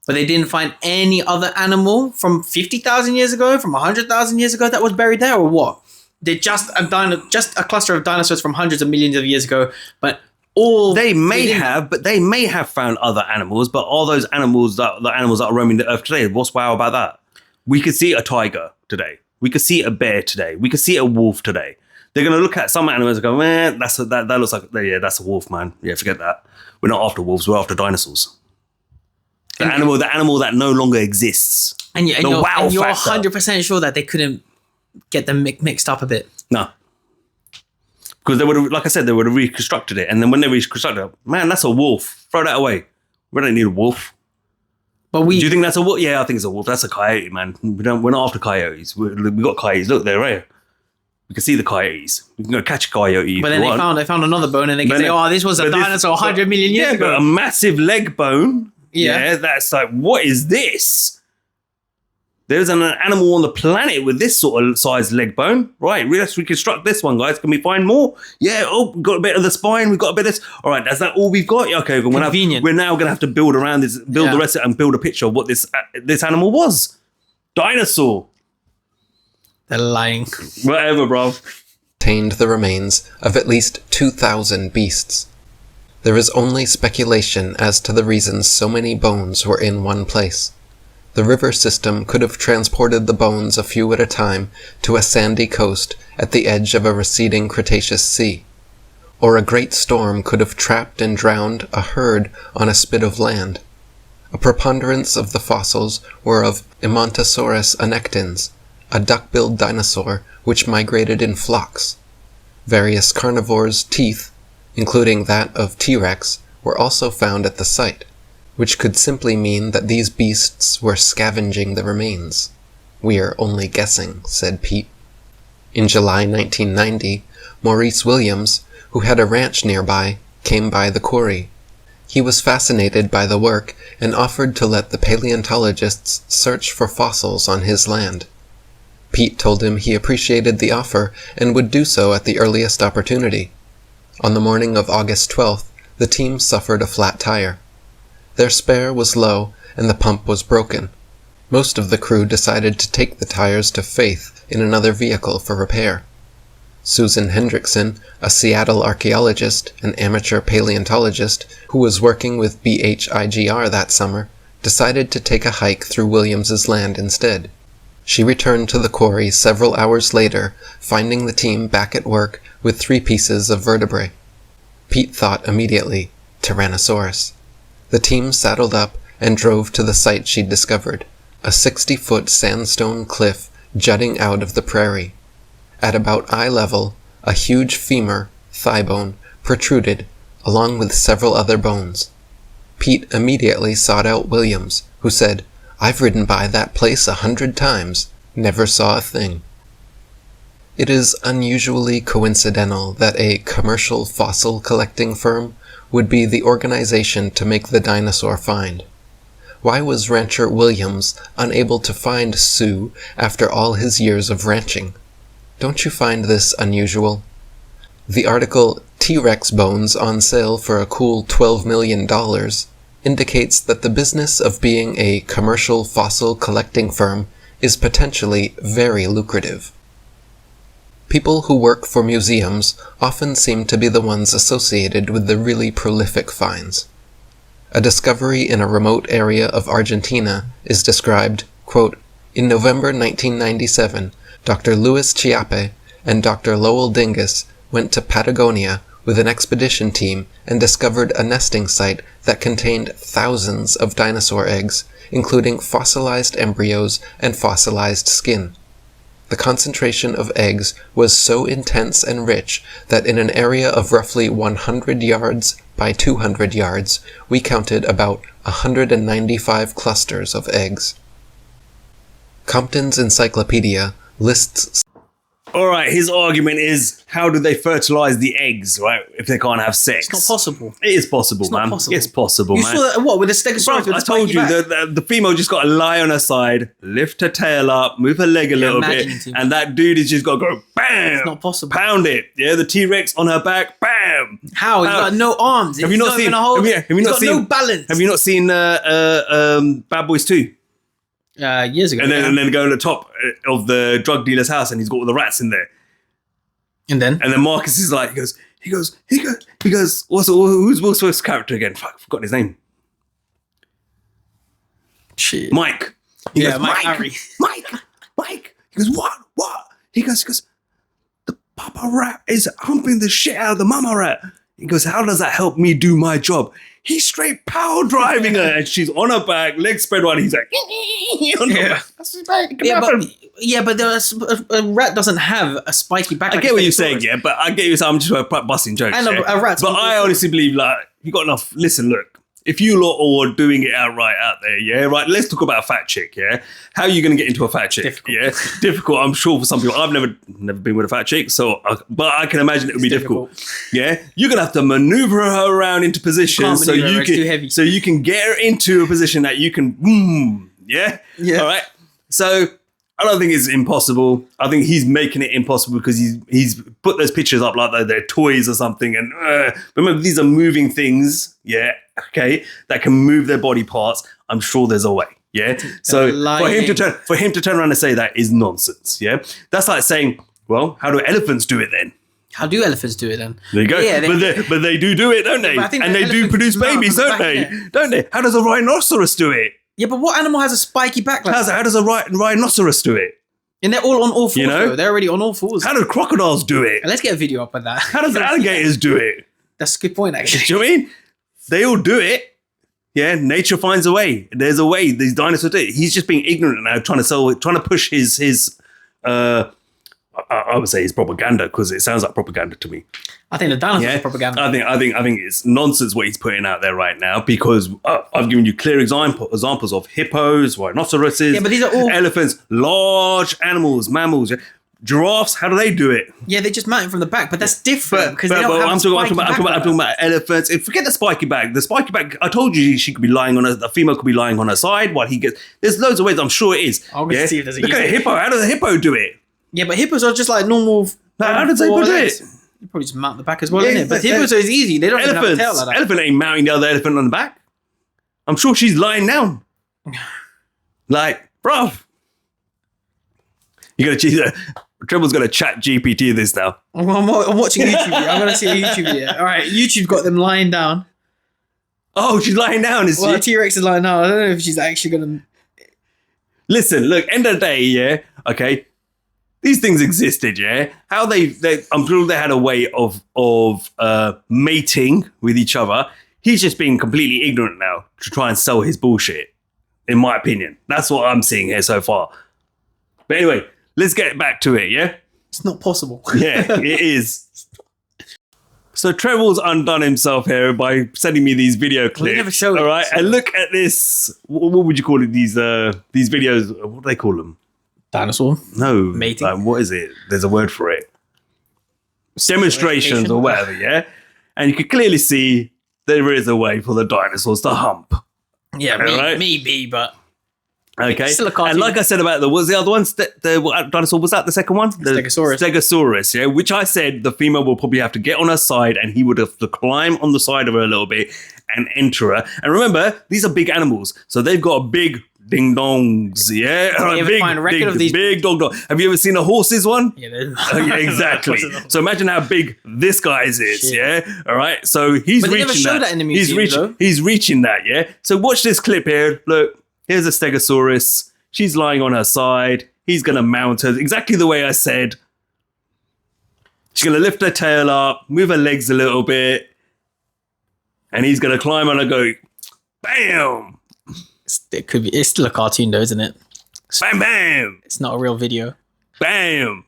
but they didn't find any other animal from 50,000 years ago, from 100,000 years ago that was buried there, or what? they're just a cluster of dinosaurs from hundreds of millions of years ago, but all they may have found other animals, but are those animals the animals that are roaming the earth today? What's wow about that? We could see a tiger today. We could see a bear today. We could see a wolf today. They're going to look at some animals and go, man, that looks like, yeah, that's a wolf, man. Yeah, forget that. We're not after wolves. We're after dinosaurs. The animal that no longer exists. And you're 100% sure that they couldn't get them mixed up a bit. No. Because they would have, like I said, they would have reconstructed it. And then when they reconstructed it, man, that's a wolf. Throw that away. We don't need a wolf. But do you think that's a wolf? Yeah, I think it's a wolf. That's a coyote, man. We're not after coyotes. We got coyotes. Look, they're right. We can see the coyotes. We can go catch a coyote. But then they found another bone, and they can say, "Oh, this was a dinosaur 100 million years ago." A massive leg bone. Yeah, that's like, what is this? There's an animal on the planet with this sort of size leg bone. Right, let's reconstruct this one, guys. Can we find more? Yeah, we've got a bit of the spine. We've got a bit of this. All right, is that all we've got? Yeah, okay, we're now going to have to build around this, the rest of it and build a picture of what this animal was. Dinosaur. They're lying. Whatever, bro. Contained the remains of at least 2,000 beasts. There is only speculation as to the reasons so many bones were in one place. The river system could have transported the bones a few at a time to a sandy coast at the edge of a receding Cretaceous sea, or a great storm could have trapped and drowned a herd on a spit of land. A preponderance of the fossils were of Emontosaurus annectans, a duck-billed dinosaur which migrated in flocks. Various carnivores' teeth, including that of T-Rex, were also found at the site, which could simply mean that these beasts were scavenging the remains. "We are only guessing," said Pete. In July 1990, Maurice Williams, who had a ranch nearby, came by the quarry. He was fascinated by the work and offered to let the paleontologists search for fossils on his land. Pete told him he appreciated the offer and would do so at the earliest opportunity. On the morning of August 12th, the team suffered a flat tire. Their spare was low, and the pump was broken. Most of the crew decided to take the tires to Faith in another vehicle for repair. Susan Hendrickson, a Seattle archaeologist and amateur paleontologist who was working with BHIGR that summer, decided to take a hike through Williams's land instead. She returned to the quarry several hours later, finding the team back at work with 3 pieces of vertebrae. Pete thought immediately, Tyrannosaurus. The team saddled up and drove to the site she'd discovered, a 60-foot sandstone cliff jutting out of the prairie. At about eye level, a huge femur, thigh bone, protruded, along with several other bones. Pete immediately sought out Williams, who said, "I've ridden by that place 100 times, never saw a thing." It is unusually coincidental that a commercial fossil collecting firm would be the organization to make the dinosaur find. Why was rancher Williams unable to find Sue after all his years of ranching? Don't you find this unusual? The article T-Rex Bones on Sale for a Cool $12 Million indicates that the business of being a commercial fossil collecting firm is potentially very lucrative. People who work for museums often seem to be the ones associated with the really prolific finds. A discovery in a remote area of Argentina is described, quote, "In November 1997, Dr. Luis Chiappe and Dr. Lowell Dingus went to Patagonia with an expedition team and discovered a nesting site that contained thousands of dinosaur eggs, including fossilized embryos and fossilized skin. The concentration of eggs was so intense and rich that in an area of roughly 100 yards by 200 yards, we counted about 195 clusters of eggs." Compton's Encyclopedia lists... All right, his argument is, how do they fertilize the eggs, right, if they can't have sex? It's not possible. It is possible, It's not man. possible. It's possible, You man. saw that, what, with the stegosaurus? Bro, I told you, the female just got to lie on her side, lift her tail up, move her leg a little bit, imagining too much. and that dude is just got to go, bam! It's not possible. Pound it. Yeah, the T-Rex on her back, bam! How? He's got no arms. Have you not seen... He's got no balance. Have you not seen Bad Boys 2? Years ago. And then go to the top of the drug dealer's house and he's got all the rats in there. And then Marcus is like, he goes, who's Will Smith's character again? Fuck, I've forgotten his name. shit. Mike. He goes, Mike Harry. Mike. He goes, what? He goes, the papa rat is humping the shit out of the mama rat. He goes, how does that help me do my job? He's straight power driving her, and she's on her back, legs spread wide. He's like, that's his back. But a rat doesn't have a spiky back. I get what you're saying, yeah, but I get you saying I'm just busting jokes. I know, yeah? but a rat's but I honestly believe, like, you got enough. Listen, look. If you lot all are doing it outright out there, yeah, right, let's talk about a fat chick, yeah? How are you going to get into a fat chick? Difficult. Yeah, difficult, I'm sure, for some people. I've never been with a fat chick, so, but I can imagine it would be difficult. Yeah, you're going to have to maneuver her around into positions so you can get her into a position that you can, boom, yeah? All right, so I don't think it's impossible. I think he's making it impossible because he's put those pictures up like they're toys or something. And remember, these are moving things, yeah, okay, that can move their body parts. I'm sure there's a way, yeah. So for him to turn around and say that is nonsense, yeah. That's like saying, well, how do elephants do it then? How do elephants do it then? There you go. Yeah, but they do it, don't they? And they do produce babies, don't they? Don't they? How does a rhinoceros do it? Yeah, but what animal has a spiky back like that? How does a rhinoceros do it? And they're all on all fours, though. They're already on all fours. How do crocodiles do it? Let's get a video up of that. How does alligators do it? That's a good point, actually. Do you know what I mean? They all do it. Yeah, nature finds a way. There's a way. These dinosaurs do it. He's just being ignorant now, trying to push his I would say his propaganda, because it sounds like propaganda to me. I think the dinosaurs are propaganda. I think it's nonsense what he's putting out there right now, because I've given you clear examples of hippos, rhinoceroses, but these are all elephants, large animals, mammals. Yeah? Giraffes, how do they do it? Yeah, they just mount it from the back, but that's different because I'm talking about elephants. Forget the spiky back. The spiky back, I told you she could be lying on the female could be lying on her side while he gets. There's loads of ways. I'm sure it is. I'm going to see if there's a Look at a hippo. How does a hippo do it? Yeah, but hippos are just like normal. How does they do it? You probably just mount the back as well, isn't it? But hippos is easy. They don't even have a tail like that. Elephant ain't mounting the other elephant on the back. I'm sure she's lying down. Like, bruv. You're gonna Treble's gonna chat GPT this now. I'm watching YouTube. I'm gonna see a YouTube video. All right, YouTube got them lying down. Oh, she's lying down. Well, T-Rex is lying down. I don't know if she's actually gonna. Listen, look. End of the day, yeah. Okay, these things existed, yeah. How they I'm sure they had a way of mating with each other. He's just being completely ignorant now to try and sell his bullshit. In my opinion, that's what I'm seeing here so far. But anyway, let's get back to it, yeah? It's not possible. Yeah, it is. So Treble's undone himself here by sending me these video clips. They never showed all right, it, so. and look at this. What would you call it? These videos. What do they call them? Dinosaur. No, mating. What is it? There's a word for it. Demonstrations or whatever. Yeah, and you can clearly see there is a way for the dinosaurs to hump. Yeah, right? maybe, but. Okay, still a cartoon. And like I said about what was the other one? The dinosaur, was that the second one? The Stegosaurus, yeah, which I said the female will probably have to get on her side and he would have to climb on the side of her a little bit and enter her. And remember, these are big animals, so they've got big ding-dongs, yeah? Have you ever find a record of these? Big dog. Have you ever seen a horse's one? Yeah, yeah, exactly. So imagine how big this guy's is, Shit. yeah? All right, so he's but reaching they never show that in the museum, he's reaching that, yeah? So watch this clip here, look. Here's a Stegosaurus. She's lying on her side. He's going to mount her exactly the way I said. She's going to lift her tail up, move her legs a little bit, and he's going to climb on and go, bam! It's still a cartoon though, isn't it? Bam, bam! It's not a real video. Bam!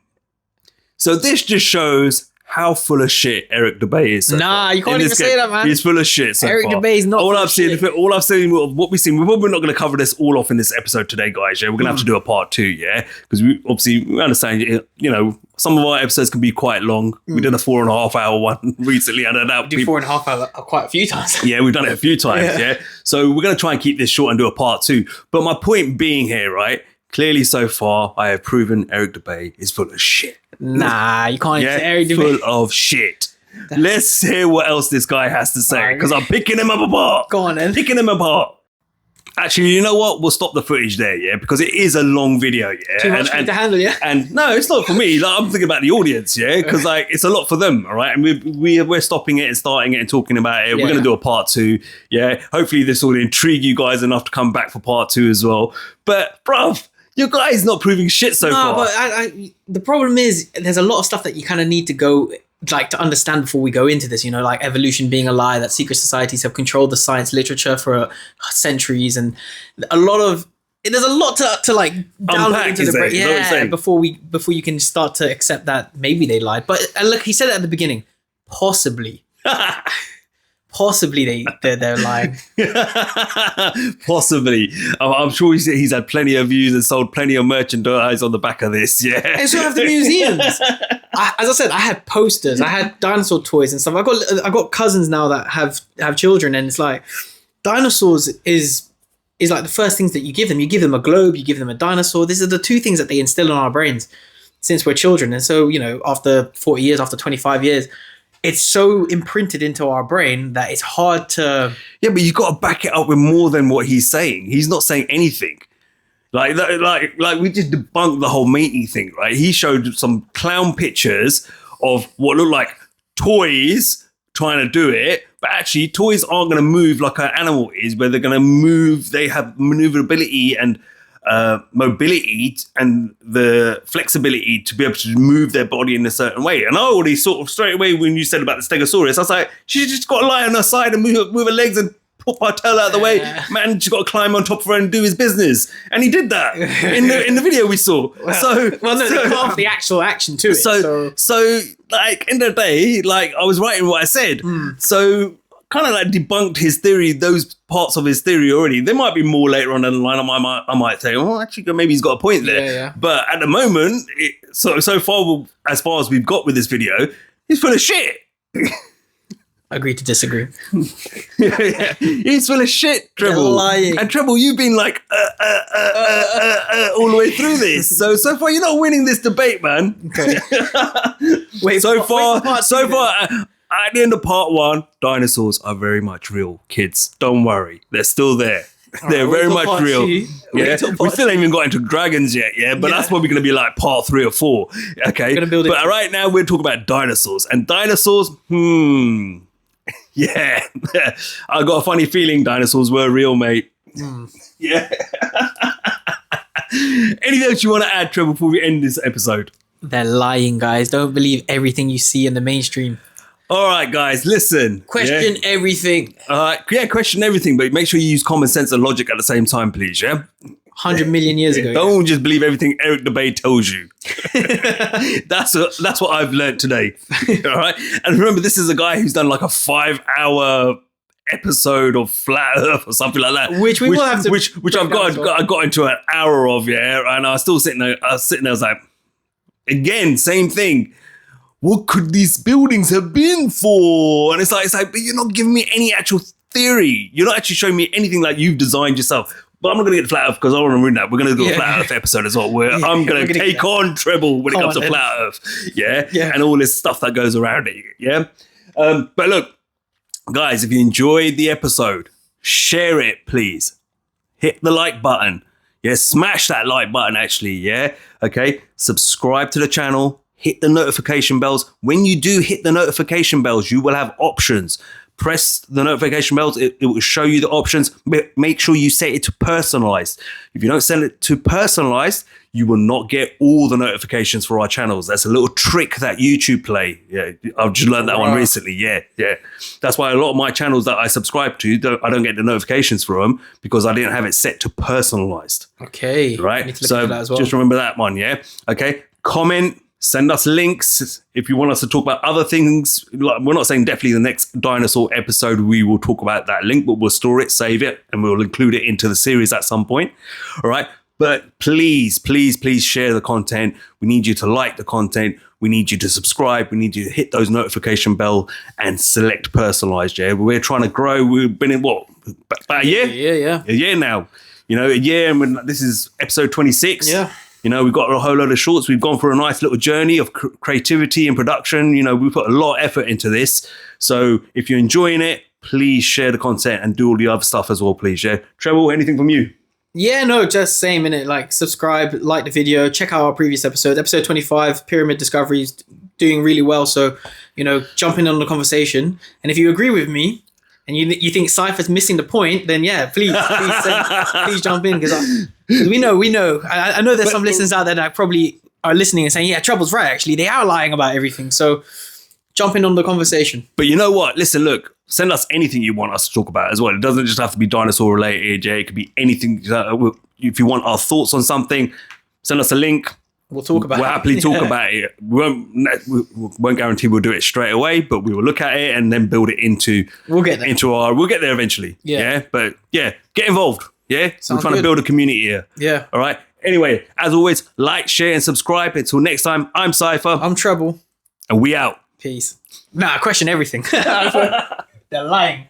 So this just shows how full of shit Eric Dubay is. So nah, far. You can't even say that, man. He's full of shit. So Eric far. Dubay is not. All I've seen, what we've seen. We're probably not going to cover this all off in this episode today, guys. Yeah, we're going to have to do a part 2. Yeah, because we understand. You know, some of our episodes can be quite long. We did a 4.5 hour one recently. I don't know. Do 4.5 hour quite a few times. Yeah, we've done it a few times. Yeah, so we're going to try and keep this short and do a part 2. But my point being here, right? Clearly, so far, I have proven Eric Dubay is full of shit. Nah, you can't say Eric Dubay. Full of shit. Let's hear what else this guy has to say, because I'm picking him apart. Go on, then. Picking him apart. Actually, you know what? We'll stop the footage there, yeah, because it is a long video, yeah. Too much for me to handle, yeah. And no, it's not for me. Like, I'm thinking about the audience, yeah, because like it's a lot for them, all right. And we're stopping it and starting it and talking about it. We're going to do a part 2, yeah. Hopefully, this will intrigue you guys enough to come back for part 2 as well. But, bruv, your guy's not proving shit so far. No, but the problem is there's a lot of stuff that you kind of need to go. Like to understand before we go into this, you know, like evolution being a lie, that secret societies have controlled the science literature for centuries, and there's a lot to like download into the brain. Yeah, before you can start to accept that maybe they lied. But look, he said it at the beginning, possibly. Possibly they're lying. Possibly. I'm sure he's had plenty of views and sold plenty of merchandise on the back of this. Yeah. And so have the museums. As I said, I had posters, I had dinosaur toys and stuff. I got cousins now that have children, and it's like dinosaurs is like the first things that you give them. You give them a globe, you give them a dinosaur. These are the two things that they instill in our brains since we're children. And so, you know, after 40 years, after 25 years, it's so imprinted into our brain that it's hard to... Yeah, but you got to back it up with more than what he's saying. He's not saying anything. Like we just debunked the whole matey thing, right? He showed some clown pictures of what looked like toys trying to do it, but actually toys aren't going to move like an animal is, where they're going to move. They have maneuverability and mobility and the flexibility to be able to move their body in a certain way. And I already sort of straight away when you said about the Stegosaurus, I was like, she's just got to lie on her side and move her legs and pop her tail out of the way. Man, she's got to climb on top of her and do his business. And he did that in the video we saw. Half the actual action to it. So like in the day, like I was writing what I said. So kind of like debunked his theory, those parts of his theory already. There might be more later on down the line. I might say, well, actually, maybe he's got a point there. Yeah. But at the moment, so far, as far as we've got with this video, he's full of shit. Agree to disagree. Yeah. He's full of shit, Treble. Lying. And Treble, you've been like all the way through this. So far, you're not winning this debate, man. Okay. So far. At the end of part 1, dinosaurs are very much real, kids. Don't worry. They're still there. They're very much real. Yeah? We still ain't even got into dragons yet, yeah? But that's probably going to be like part 3 or 4, okay? But right now, we're talking about dinosaurs. And dinosaurs, yeah. I got a funny feeling dinosaurs were real, mate. Yeah. Anything else you want to add, Trevor, before we end this episode? They're lying, guys. Don't believe everything you see in the mainstream. All right, guys, listen. Question everything. Question everything, but make sure you use common sense and logic at the same time, please, yeah? 100 million years ago. Don't just believe everything Eric the Bay tells you. That's what I've learned today. All right? And remember, this is a guy who's done like a 5-hour episode of Flat Earth or something like that. Which I've got into an hour of, yeah? And I was still sitting there, I was like, again, same thing. What could these buildings have been for? And it's like, but you're not giving me any actual theory. You're not actually showing me anything like you've designed yourself. But I'm not going to get Flat Earth because I want to ruin that. We're going to do a Flat Earth episode as well, where I'm going to take on Treble when it comes to Flat Earth. Yeah? And all this stuff that goes around it. Yeah. But look, guys, if you enjoyed the episode, share it, please. Hit the like button. Yeah. Smash that like button, actually. Yeah. Okay. Subscribe to the channel. Hit the notification bells. When you do hit the notification bells, you will have options. Press the notification bells. It will show you the options. Make sure you set it to personalized. If you don't set it to personalized, you will not get all the notifications for our channels. That's a little trick that YouTube play. Yeah, I've just learned that one recently. Yeah. That's why a lot of my channels that I subscribe to, I don't get the notifications for them because I didn't have it set to personalized. Okay. Right. So that as well. Just remember that one. Yeah. Okay. Comment. Send us links if you want us to talk about other things. Like, we're not saying definitely the next dinosaur episode we will talk about that link, but we'll store it, save it, and we'll include it into the series at some point. All right. But please share the content. We need you to like the content. We need you to subscribe. We need you to hit those notification bell and select personalized. Yeah. We're trying to grow. We've been in about a year? Yeah. A year now. A year. And this is episode 26. Yeah. We've got a whole load of shorts. We've gone for a nice little journey of creativity and production. We put a lot of effort into this. So if you're enjoying it, please share the content and do all the other stuff as well, please. Yeah. Treble, anything from you? Yeah, no, just same in it. Like, subscribe, like the video, check out our previous episode. Episode 25, Pyramid Discoveries, doing really well. So, jump in on the conversation. And if you agree with me and you think Cypher's missing the point, then yeah, please jump in, because we know. I know there's some listeners out there that probably are listening and saying, yeah, Treble's right, actually. They are lying about everything. So jump in on the conversation. But you know what? Listen, look, send us anything you want us to talk about as well. It doesn't just have to be dinosaur related. Yeah, it could be anything. If you want our thoughts on something, send us a link. We'll talk about it. We'll happily talk about it. We won't guarantee we'll do it straight away, but we will look at it and then build it into. We'll get there. We'll get there eventually. Yeah. But yeah, get involved. Yeah. Sounds We're trying good. to build a community here. Yeah. All right. Anyway, as always, like, share, and subscribe. Until next time, I'm Cypher. I'm Treble. And we out. Peace. Nah, I question everything. They're lying.